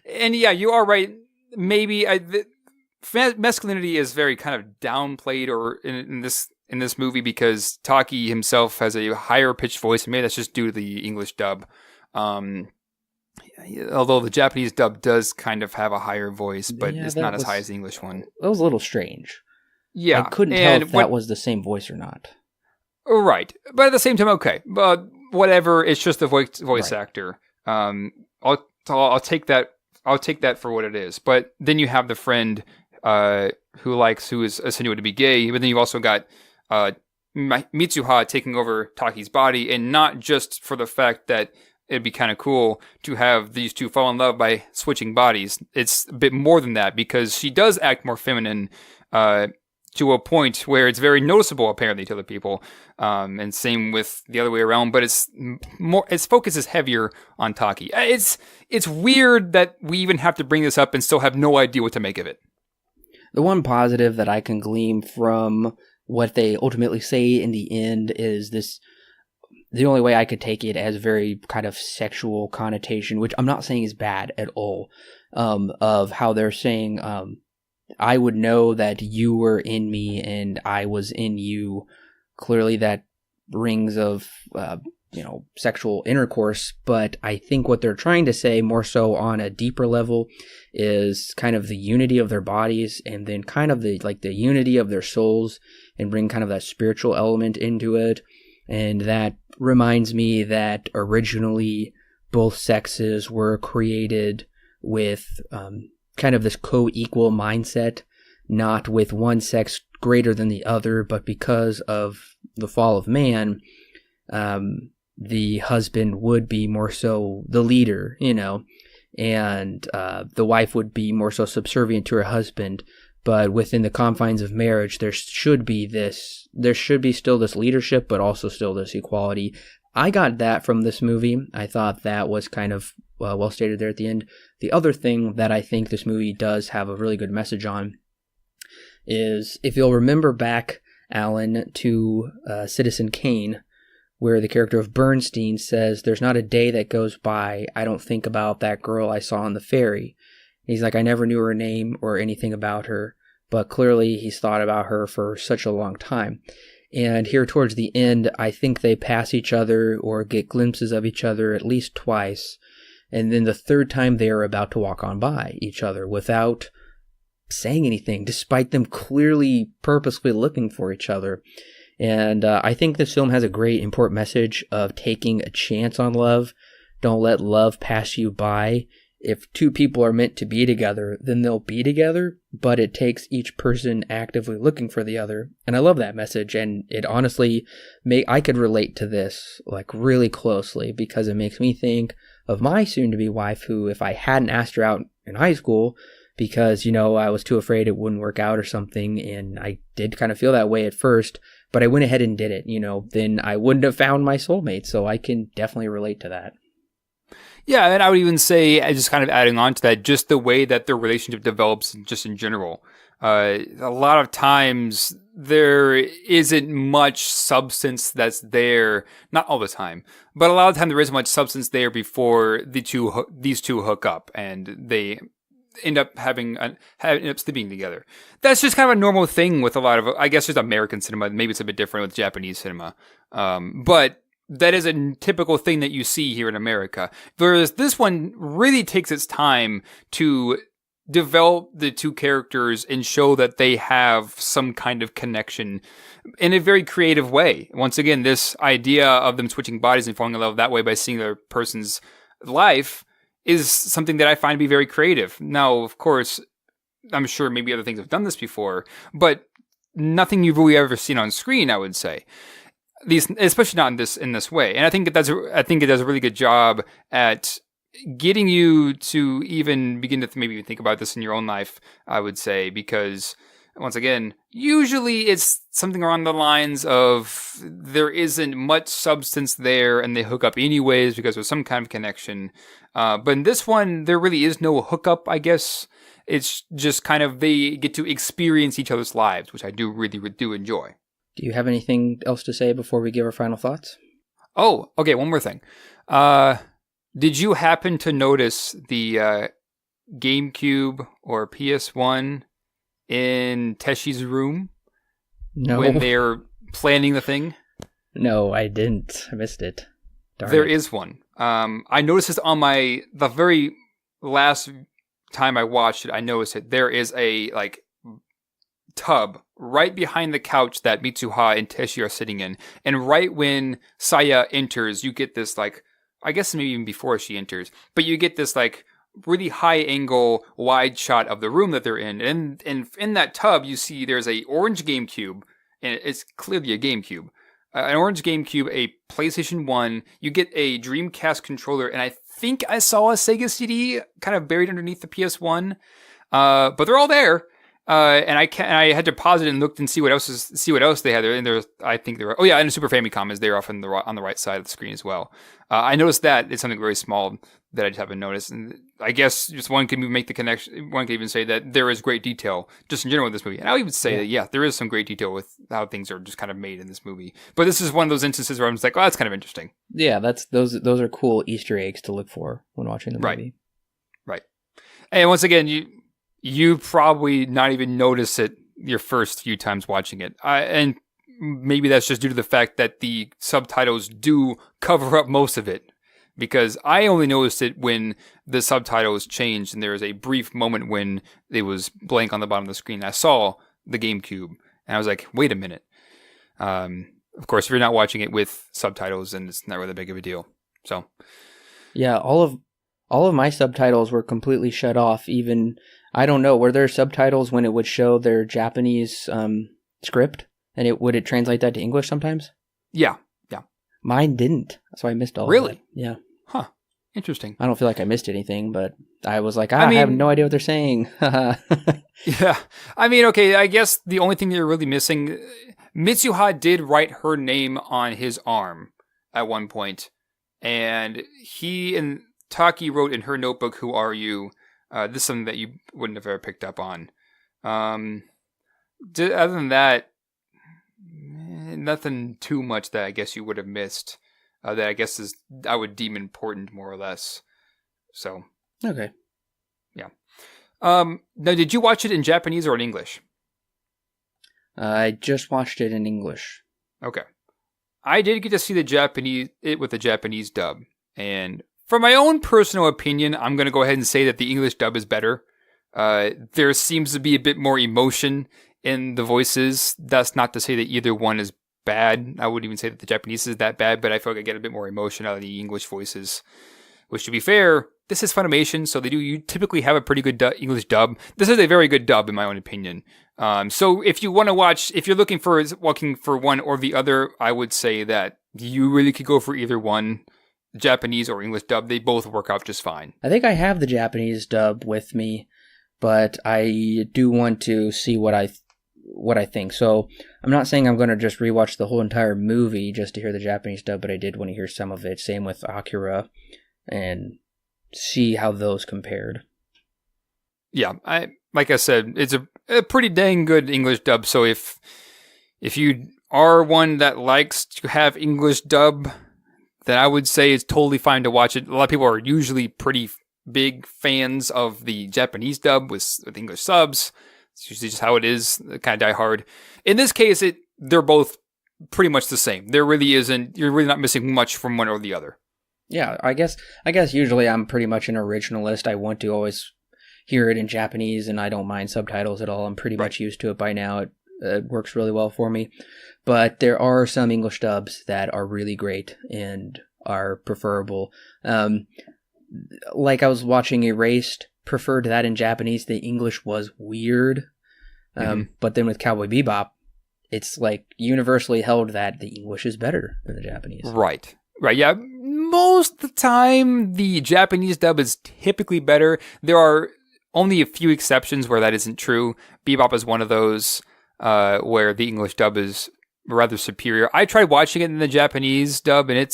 yeah, you are right. Maybe masculinity is very kind of downplayed or in this movie because Taki himself has a higher pitched voice, and maybe that's just due to the English dub. Although the Japanese dub does kind of have a higher voice, but it's not as high as the English one. That was a little strange. Yeah. I couldn't tell if that was the same voice or not. Right. But at the same time, okay. But whatever, it's just the voice actor. I'll take that. I'll take that for what it is. But then you have the friend who is insinuated to be gay, but then you've also got Mitsuha taking over Taki's body, and not just for the fact that it'd be kind of cool to have these two fall in love by switching bodies. It's a bit more than that, because she does act more feminine to a point where it's very noticeable, apparently, to other people. And same with the other way around, but its focus is heavier on Taki. It's weird that we even have to bring this up and still have no idea what to make of it. The one positive that I can glean from what they ultimately say in the end is this. The only way I could take it as very kind of sexual connotation, which I'm not saying is bad at all, of how they're saying, I would know that you were in me and I was in you. Clearly that rings of, sexual intercourse, but I think what they're trying to say more so on a deeper level is kind of the unity of their bodies, and then kind of the unity of their souls, and bring kind of that spiritual element into it. And that reminds me that originally both sexes were created with kind of this co-equal mindset, not with one sex greater than the other, but because of the fall of man, the husband would be more so the leader, and the wife would be more so subservient to her husband. But within the confines of marriage, there should be still this leadership, but also still this equality. I got that from this movie. I thought that was kind of well stated there at the end. The other thing that I think this movie does have a really good message on is, if you'll remember back, Alan, to Citizen Kane, where the character of Bernstein says, "There's not a day that goes by I don't think about that girl I saw on the ferry." He's like, I never knew her name or anything about her, but clearly he's thought about her for such a long time. And here towards the end, I think they pass each other or get glimpses of each other at least twice. And then the third time they are about to walk on by each other without saying anything, despite them clearly purposely looking for each other. And I think this film has a great important message of taking a chance on love. Don't let love pass you by. If two people are meant to be together, then they'll be together, but it takes each person actively looking for the other. And I love that message, and it honestly, I could relate to this like really closely because it makes me think of my soon-to-be wife who, if I hadn't asked her out in high school because, I was too afraid it wouldn't work out or something, and I did kind of feel that way at first, but I went ahead and did it, then I wouldn't have found my soulmate, so I can definitely relate to that. Yeah, and I would even say, just kind of adding on to that, just the way that their relationship develops just in general. A lot of times there isn't much substance that's there, not all the time, but a lot of the time there isn't much substance there before these two hook up and they end up sleeping together. That's just kind of a normal thing with a lot of, I guess, just American cinema. Maybe it's a bit different with Japanese cinema, but that is a typical thing that you see here in America. Whereas this one really takes its time to develop the two characters and show that they have some kind of connection in a very creative way. Once again, this idea of them switching bodies and falling in love that way by seeing the person's life is something that I find to be very creative. Now, of course, I'm sure maybe other things have done this before, but nothing you've really ever seen on screen, I would say. Especially not in this way. And I think it does a really good job at getting you to even begin to maybe think about this in your own life, I would say, because once again, usually it's something around the lines of there isn't much substance there and they hook up anyways because there's some kind of connection. But in this one, there really is no hookup, I guess. It's just kind of they get to experience each other's lives, which I really do enjoy. Do you have anything else to say before we give our final thoughts? Oh, okay, one more thing. Did you happen to notice the GameCube or PS1 in Teshi's room? No. When they're planning the thing? No, I didn't. I missed it. Darn there it. Is one. I noticed this on the very last time I watched it. I noticed it. There is a tub right behind the couch that Mitsuha and Teshi are sitting in. And right when Saya enters, you get this I guess maybe even before she enters, but you get this really high angle wide shot of the room that they're in. And in that tub, you see there's a orange GameCube, and it's clearly a GameCube. An orange GameCube, a PlayStation 1, you get a Dreamcast controller, and I think I saw a Sega CD kind of buried underneath the PS1. But they're all there. And I had to pause it and looked and see what else they had there. And and a Super Famicom is there off on the right side of the screen as well. I noticed that it's something very small that I just haven't noticed. And I guess just one can make the connection. One can even say that there is great detail just in general with this movie. And I'll even say that, there is some great detail with how things are just kind of made in this movie. But this is one of those instances where I'm just like, oh, that's kind of interesting. Yeah, those are cool Easter eggs to look for when watching the movie. Right. And once again, you probably not even notice it your first few times watching it. And maybe that's just due to the fact that the subtitles do cover up most of it. Because I only noticed it when the subtitles changed and there was a brief moment when it was blank on the bottom of the screen. I saw the GameCube and I was like, wait a minute. Of course, if you're not watching it with subtitles, then it's not really that big of a deal. So, yeah, all of my subtitles were completely shut off. Even, I don't know, were there subtitles when it would show their Japanese script and would it translate that to English sometimes? Yeah. Mine didn't, so I missed all Really? of it. Yeah. Huh. Interesting. I don't feel like I missed anything, but I was like, I have no idea what they're saying. Yeah. I mean, okay, I guess the only thing you're really missing, Mitsuha did write her name on his arm at one point, and he and Taki wrote in her notebook, "Who are you?" This is something that you wouldn't have ever picked up on. Other than that, nothing too much that I guess you would have missed. That I guess I would deem important, more or less. So okay, yeah. Now, did you watch it in Japanese or in English? I just watched it in English. Okay, I did get to see it with the Japanese dub, and For my own personal opinion, I'm going to go ahead and say that the English dub is better. There seems to be a bit more emotion in the voices. That's not to say that either one is bad. I wouldn't even say that the Japanese is that bad, but I feel like I get a bit more emotion out of the English voices. Which, to be fair, this is Funimation, so you typically have a pretty good English dub. This is a very good dub, in my own opinion. So if you want to watch, if you're looking for one or the other, I would say that you really could go for either one. Japanese or English dub, they both work out just fine. I think I have the Japanese dub with me, but I do want to see what I think. So I'm not saying I'm going to just rewatch the whole entire movie just to hear the Japanese dub, but I did want to hear some of it. Same with Akira, and see how those compared. Yeah, like I said, it's a pretty dang good English dub. So if you are one that likes to have English dub, then I would say it's totally fine to watch it. A lot of people are usually pretty big fans of the Japanese dub with English subs. It's usually just how it is, kind of die hard. In this case, they're both pretty much the same. There really isn't, you're really not missing much from one or the other. Yeah, I guess usually I'm pretty much an originalist. I want to always hear it in Japanese, and I don't mind subtitles at all. I'm pretty much used to it by now. It works really well for me. But there are some English dubs that are really great and are preferable. Like I was watching Erased, preferred that in Japanese. The English was weird. But then with Cowboy Bebop, it's like universally held that the English is better than the Japanese. Right, yeah. Most of the time, the Japanese dub is typically better. There are only a few exceptions where that isn't true. Bebop is one of those where the English dub is rather superior. I tried watching it in the Japanese dub, and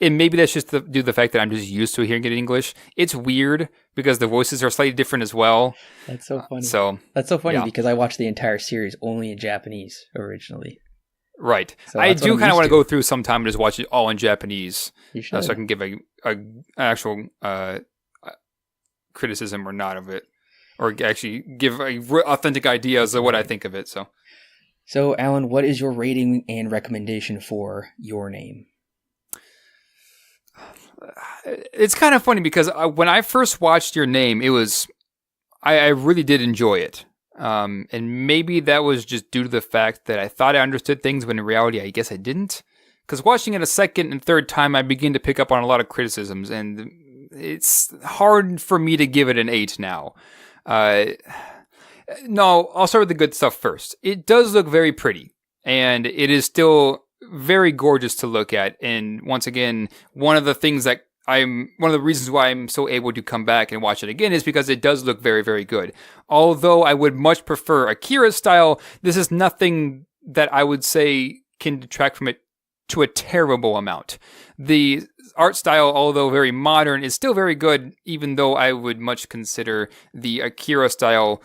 maybe that's just due to the fact that I'm just used to hearing it in English. It's weird because the voices are slightly different as well. That's so funny. That's so funny because I watched the entire series only in Japanese originally. Right. So I do kind of want to go through some time and just watch it all in Japanese, so I can give a actual criticism or not of it, or actually give authentic ideas of what I think of it. So, Alan, what is your rating and recommendation for Your Name? It's kind of funny because when I first watched Your Name, I really did enjoy it. And maybe that was just due to the fact that I thought I understood things, when in reality, I guess I didn't. Because watching it a second and third time, I begin to pick up on a lot of criticisms, and it's hard for me to give it an 8 now. No, I'll start with the good stuff first. It does look very pretty, and it is still very gorgeous to look at. And once again, one of the reasons why I'm so able to come back and watch it again is because it does look very, very good. Although I would much prefer Akira's style, this is nothing that I would say can detract from it to a terrible amount. The art style, although very modern, is still very good, even though I would much consider the Akira style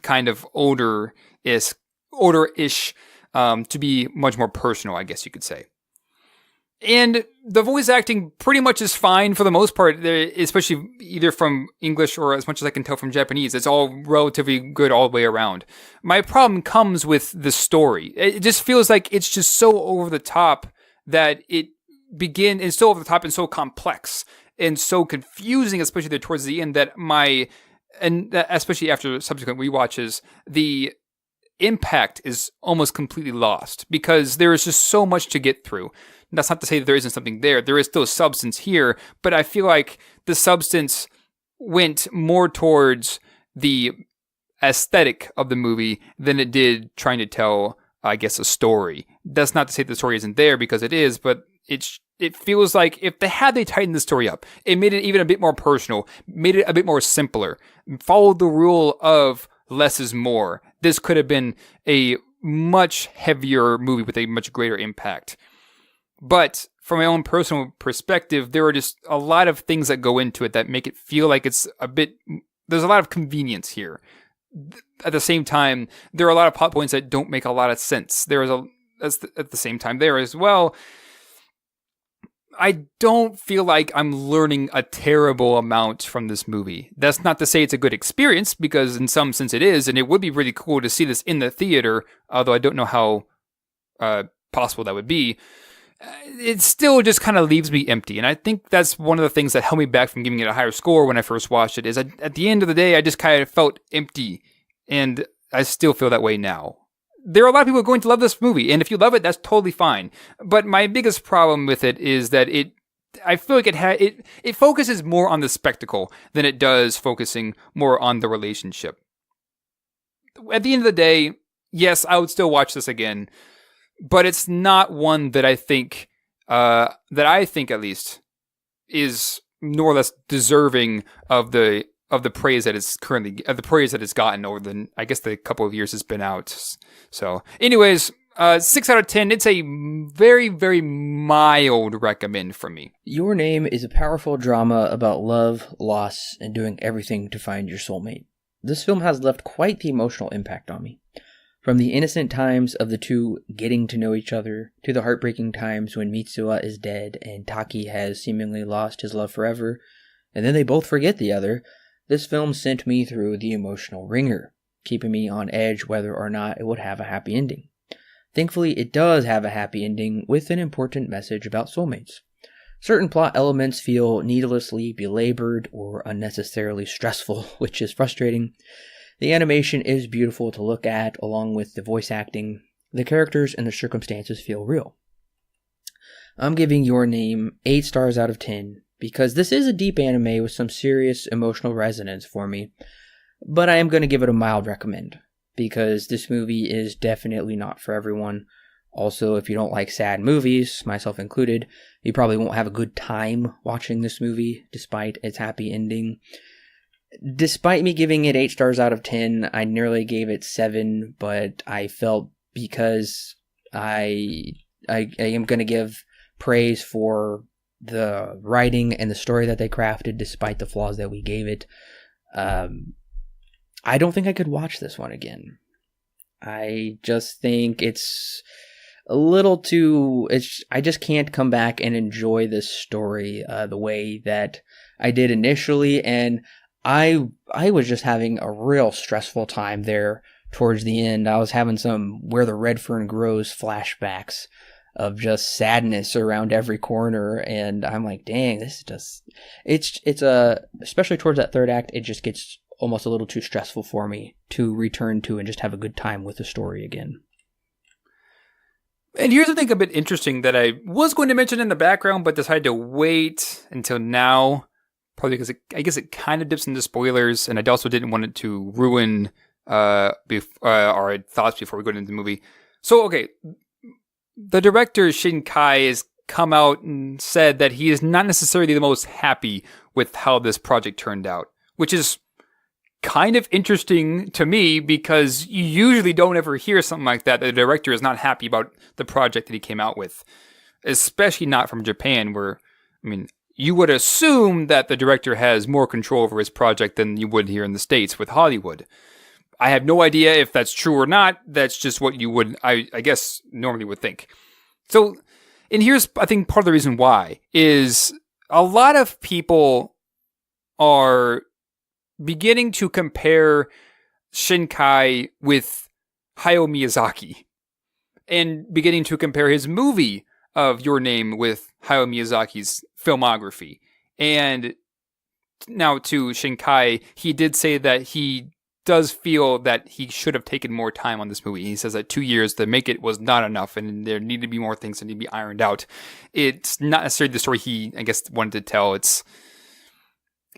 kind of older-ish, to be much more personal, I guess you could say. And the voice acting pretty much is fine for the most part, especially either from English or as much as I can tell from Japanese. It's all relatively good all the way around. My problem comes with the story. It just feels like it's just so over the top that it's so over the top and so complex and so confusing, especially there towards the end, especially after subsequent rewatches, the impact is almost completely lost because there is just so much to get through. That's not to say that there isn't something there. There is still substance here, but I feel like the substance went more towards the aesthetic of the movie than it did trying to tell, I guess, a story. That's not to say the story isn't there, because it is, but it feels like if they tightened the story up, it made it even a bit more personal, made it a bit more simpler, followed the rule of less is more. This could have been a much heavier movie with a much greater impact. But from my own personal perspective, there are just a lot of things that go into it that make it feel like there's a lot of convenience here. At the same time, there are a lot of plot points that don't make a lot of sense. At the same time there as well, I don't feel like I'm learning a terrible amount from this movie. That's not to say it's a good experience, because in some sense it is, and it would be really cool to see this in the theater, although I don't know how possible that would be. it still just kind of leaves me empty. And I think that's one of the things that held me back from giving it a higher score when I first watched it, is at the end of the day, I just kind of felt empty. And I still feel that way now. There are a lot of people going to love this movie, and if you love it, that's totally fine. But my biggest problem with it is that I feel like it focuses more on the spectacle than it does focusing more on the relationship. At the end of the day, yes, I would still watch this again, but it's not one that I think at least is more or less deserving of the praise that it's gotten over the couple of years it's been out. So, anyways, 6 out of 10. It's a very, very mild recommend from me. Your Name is a powerful drama about love, loss, and doing everything to find your soulmate. This film has left quite the emotional impact on me. From the innocent times of the two getting to know each other, to the heartbreaking times when Mitsuha is dead and Taki has seemingly lost his love forever, and then they both forget the other, this film sent me through the emotional ringer, keeping me on edge whether or not it would have a happy ending. Thankfully, it does have a happy ending with an important message about soulmates. Certain plot elements feel needlessly belabored or unnecessarily stressful, which is frustrating. The animation is beautiful to look at, along with the voice acting. The characters and the circumstances feel real. I'm giving Your Name 8 stars out of 10, because this is a deep anime with some serious emotional resonance for me, but I am going to give it a mild recommend, because this movie is definitely not for everyone. Also, if you don't like sad movies, myself included, you probably won't have a good time watching this movie, despite its happy ending. Despite me giving it 8 stars out of 10, I nearly gave it 7, but I felt because I am going to give praise for the writing and the story that they crafted, despite the flaws that we gave it. I don't think I could watch this one again. I just think it's a little too... I just can't come back and enjoy this story the way that I did initially, and I was just having a real stressful time there towards the end. I was having some Where the Red Fern Grows flashbacks of just sadness around every corner, and I'm like, dang, this is just... It's especially towards that third act, it just gets almost a little too stressful for me to return to and just have a good time with the story again. And here's something a bit interesting that I was going to mention in the background, but decided to wait until now, probably because I guess it kind of dips into spoilers, and I also didn't want it to ruin our thoughts before we go into the movie. So, okay, the director Shin Kai has come out and said that he is not necessarily the most happy with how this project turned out, which is kind of interesting to me, because you usually don't ever hear something like that. The director is not happy about the project that he came out with, especially not from Japan, where, I mean, you would assume that the director has more control over his project than you would here in the States with Hollywood. I have no idea if that's true or not. That's just what you would, I guess, normally would think. So, and here's, I think, part of the reason why, is a lot of people are beginning to compare Shinkai with Hayao Miyazaki, and beginning to compare his movie of Your Name with Hayao Miyazaki's filmography. And now to Shinkai, he did say that he does feel that he should have taken more time on this movie. He says that 2 years to make it was not enough, and there needed to be more things that need to be ironed out. It's not necessarily the story he, I guess, wanted to tell.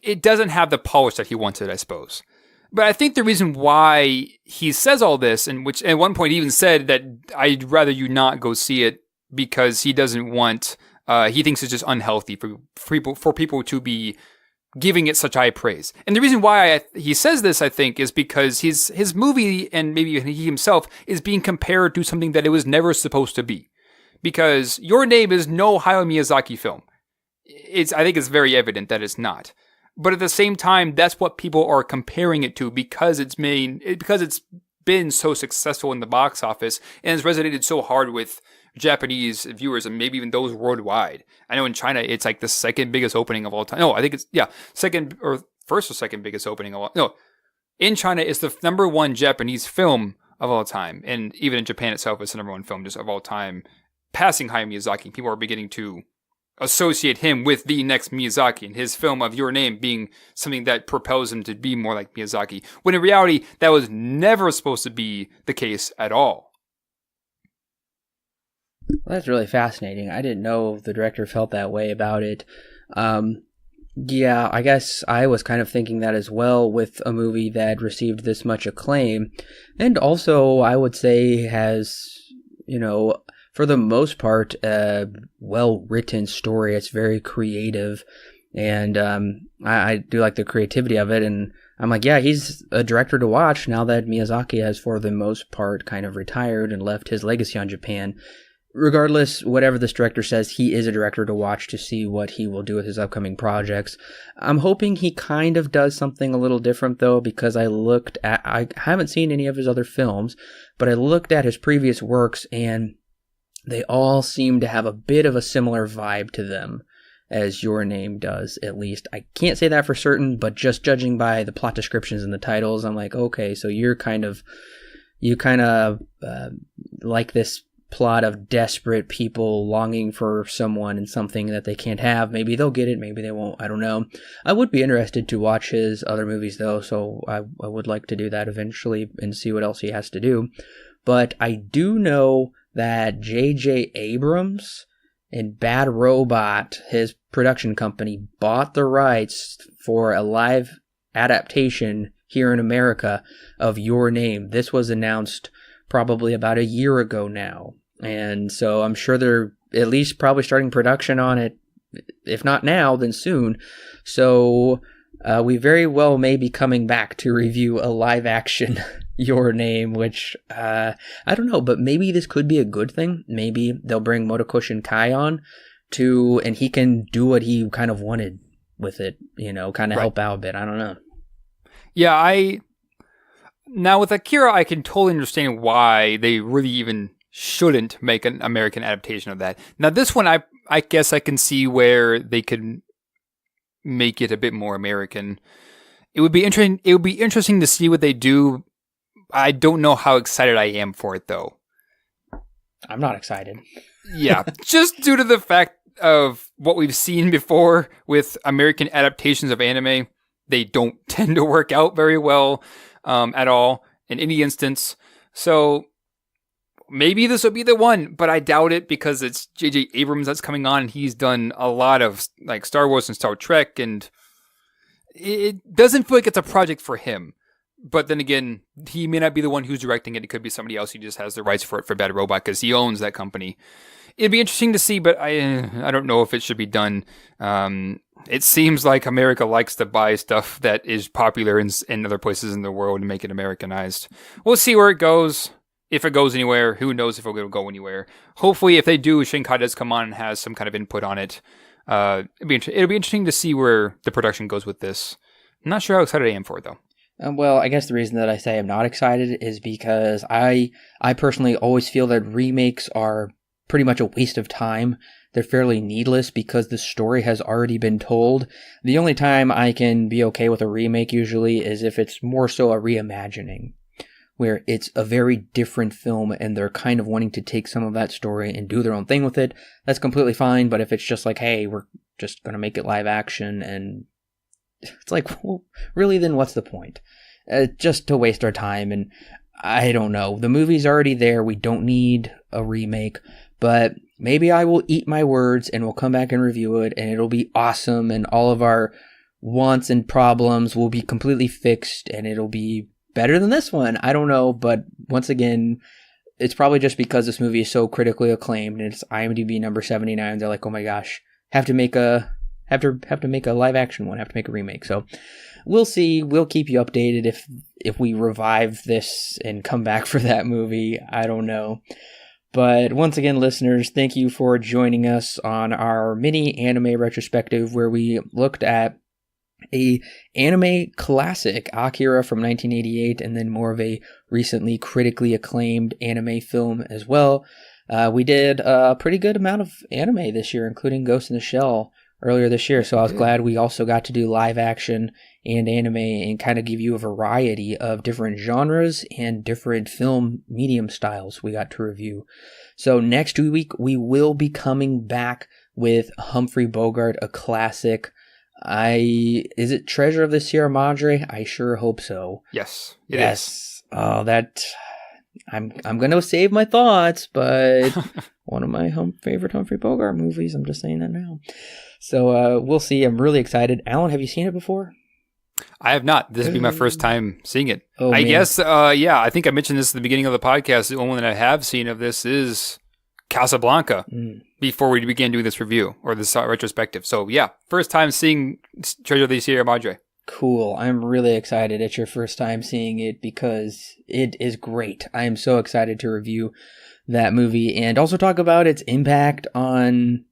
It doesn't have the polish that he wanted, I suppose. But I think the reason why he says all this, and which at one point he even said that I'd rather you not go see it, because he doesn't want, he thinks it's just unhealthy for people to be giving it such high praise. And the reason why he says this, I think, is because his movie, and maybe he himself, is being compared to something that it was never supposed to be. Because Your Name is no Hayao Miyazaki film. I think it's very evident that it's not. But at the same time, that's what people are comparing it to, because it's been so successful in the box office and has resonated so hard with Japanese viewers, and maybe even those worldwide. I know in China, it's like the second biggest opening of all time. No, I think it's, second or first or second biggest opening of all. No, in China, it's the number one Japanese film of all time. And even in Japan itself, it's the number one film just of all time, passing Hayao Miyazaki. People are beginning to associate him with the next Miyazaki, and his film of Your Name being something that propels him to be more like Miyazaki, when in reality, that was never supposed to be the case at all. Well, that's really fascinating. I didn't know the director felt that way about it. Yeah, I guess I was kind of thinking that as well with a movie that received this much acclaim, and also I would say has, for the most part, a well-written story. It's very creative, and I do like the creativity of it, and I'm like, yeah, he's a director to watch now that Miyazaki has, for the most part, kind of retired and left his legacy on Japan. Regardless, whatever this director says, he is a director to watch to see what he will do with his upcoming projects. I'm hoping he kind of does something a little different, though, because I haven't seen any of his other films, but I looked at his previous works, and they all seem to have a bit of a similar vibe to them as Your Name does, at least. I can't say that for certain, but just judging by the plot descriptions and the titles, I'm like, okay, so you kind of like this plot of desperate people longing for someone and something that they can't have. Maybe they'll get it, maybe they won't, I don't know. I would be interested to watch his other movies, though, so I would like to do that eventually and see what else he has to do. But I do know that J.J. Abrams and Bad Robot, his production company, bought the rights for a live adaptation here in America of Your Name. This was announced probably about a year ago now. And so I'm sure they're at least probably starting production on it, if not now, then soon. So we very well may be coming back to review a live action Your Name, which I don't know, but maybe this could be a good thing. Maybe they'll bring Motoko Shinkai on and he can do what he kind of wanted with it, kind of help out a bit. I don't know. Yeah, Now, with Akira, I can totally understand why they really even shouldn't make an American adaptation of that. Now, this one, I guess I can see where they could make it a bit more American. It would be interesting. It would be interesting to see what they do. I don't know how excited I am for it, though. I'm not excited. Yeah, just due to the fact of what we've seen before with American adaptations of anime, they don't tend to work out very well. At all in any instance. So maybe this will be the one, but I doubt it because it's J.J. Abrams that's coming on and he's done a lot of like Star Wars and Star Trek, and it doesn't feel like it's a project for him. But then again, he may not be the one who's directing it. It could be somebody else who just has the rights for it for Bad Robot because he owns that company. It'd be interesting to see, but I don't know if it should be done. It seems like America likes to buy stuff that is popular in other places in the world and make it Americanized. We'll see where it goes. If it goes anywhere, who knows if it'll go anywhere. Hopefully, if they do, Shinkai does come on and has some kind of input on it. It'll be interesting to see where the production goes with this. I'm not sure how excited I am for it, though. Well, I guess the reason that I say I'm not excited is because I personally always feel that remakes are pretty much a waste of time. They're fairly needless because the story has already been told. The only time I can be okay with a remake usually is if it's more so a reimagining, where it's a very different film and they're kind of wanting to take some of that story and do their own thing with it. That's completely fine, but if it's just like, hey, we're just going to make it live action, and it's like, well, really, then what's the point? Just to waste our time, and I don't know. The movie's already there. We don't need a remake, but maybe I will eat my words and we'll come back and review it and it'll be awesome and all of our wants and problems will be completely fixed and it'll be better than this one. I don't know, but once again, it's probably just because this movie is so critically acclaimed and it's IMDb number 79. They're like, oh my gosh, have to make a live action one, have to make a remake. So we'll see. We'll keep you updated if we revive this and come back for that movie. I don't know. But once again, listeners, thank you for joining us on our mini anime retrospective where we looked at a anime classic, Akira from 1988, and then more of a recently critically acclaimed anime film as well. We did a pretty good amount of anime this year, including Ghost in the Shell, earlier this year. So I was glad we also got to do live action and anime and kind of give you a variety of different genres and different film medium styles we got to review. So next week, we will be coming back with Humphrey Bogart, a classic. Is it Treasure of the Sierra Madre? I sure hope so. Yes, it is. Oh, I'm gonna save my thoughts, but one of my favorite Humphrey Bogart movies. I'm just saying that now. So we'll see. I'm really excited. Alan, have you seen it before? I have not. This will be my first time seeing it. Oh, I man. guess, yeah, I think I mentioned this at the beginning of the podcast. The only one that I have seen of this is Casablanca before we began doing this review or this retrospective. So, yeah, first time seeing Treasure of the Sierra Madre. Cool. I'm really excited it's your first time seeing it because it is great. I am so excited to review that movie and also talk about its impact on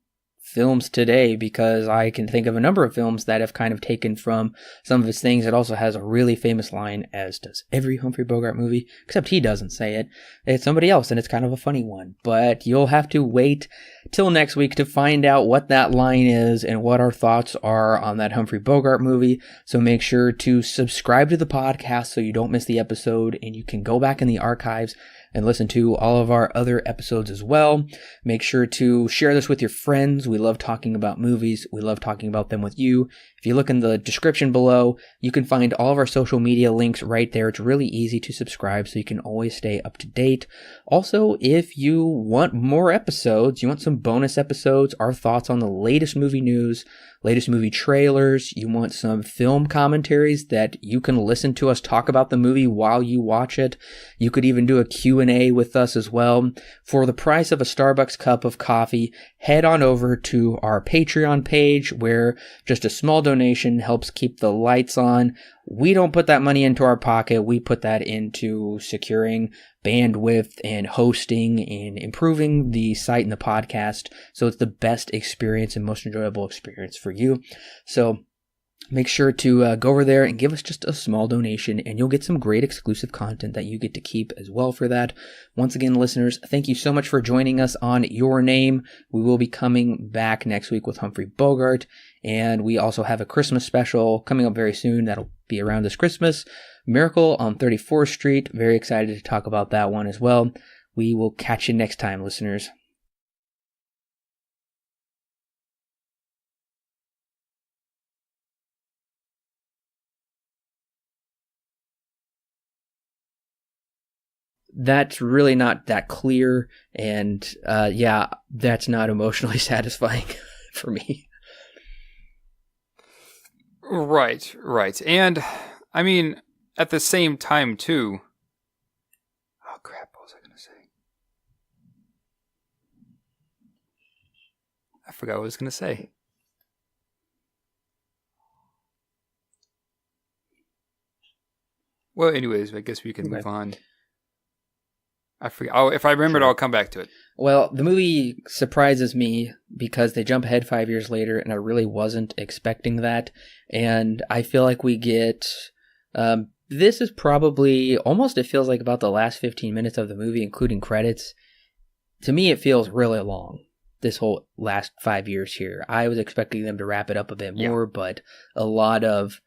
films today, because I can think of a number of films that have kind of taken from some of his things. It also has a really famous line, as does every Humphrey Bogart movie, except he doesn't say it. It's somebody else, and it's kind of a funny one. But you'll have to wait till next week to find out what that line is and what our thoughts are on that Humphrey Bogart movie. So make sure to subscribe to the podcast so you don't miss the episode, and you can go back in the archives and listen to all of our other episodes as well. Make sure to share this with your friends. We love talking about movies. We love talking about them with you. If you look in the description below, you can find all of our social media links right there. It's really easy to subscribe so you can always stay up to date. Also, if you want more episodes, you want some bonus episodes, our thoughts on the latest movie news, latest movie trailers, you want some film commentaries that you can listen to us talk about the movie while you watch it. You could even do a Q&A with us as well. For the price of a Starbucks cup of coffee, head on over to our Patreon page where just a small donation helps keep the lights on. We don't put that money into our pocket. We put that into securing bandwidth and hosting and improving the site and the podcast so it's the best experience and most enjoyable experience for you. So make sure to go over there and give us just a small donation, and you'll get some great exclusive content that you get to keep as well for that. Once again, listeners, thank you so much for joining us on Your Name. We will be coming back next week with Humphrey Bogart, and we also have a Christmas special coming up very soon that'll be around this Christmas. Miracle on 34th Street. Very excited to talk about that one as well. We will catch you next time, listeners. That's really not that clear, and yeah, that's not emotionally satisfying for me. Right. And, I mean, at the same time, too... Oh, crap, what was I going to say? I forgot what I was going to say. Well, anyways, I guess we can move on. I forget. If I remember it, I'll come back to it. Well, the movie surprises me because they jump ahead 5 years later, and I really wasn't expecting that. And I feel like we get... this is probably almost, it feels like about the last 15 minutes of the movie, including credits. To me, it feels really long, this whole last 5 years here. I was expecting them to wrap it up a bit more, but a lot of,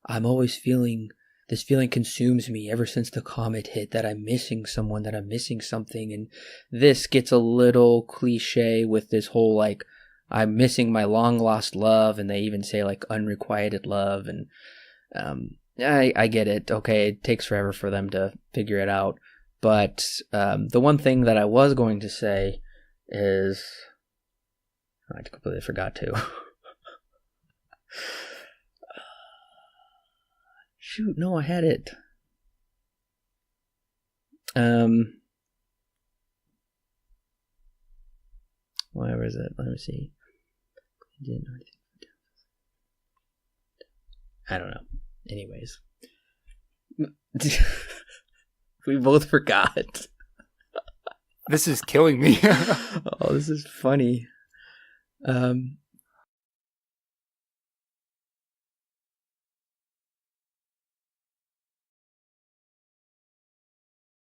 I'm always feeling... This feeling consumes me ever since the comet hit, that I'm missing someone, that I'm missing something. And this gets a little cliche with this whole, like, I'm missing my long lost love. And they even say, like, unrequited love. And I get it. Okay, it takes forever for them to figure it out. But the one thing that I was going to say is... I completely forgot to. Shoot, no, I had it. Where is it? Let me see. I don't know. Anyways. We both forgot. This is killing me. Oh, this is funny.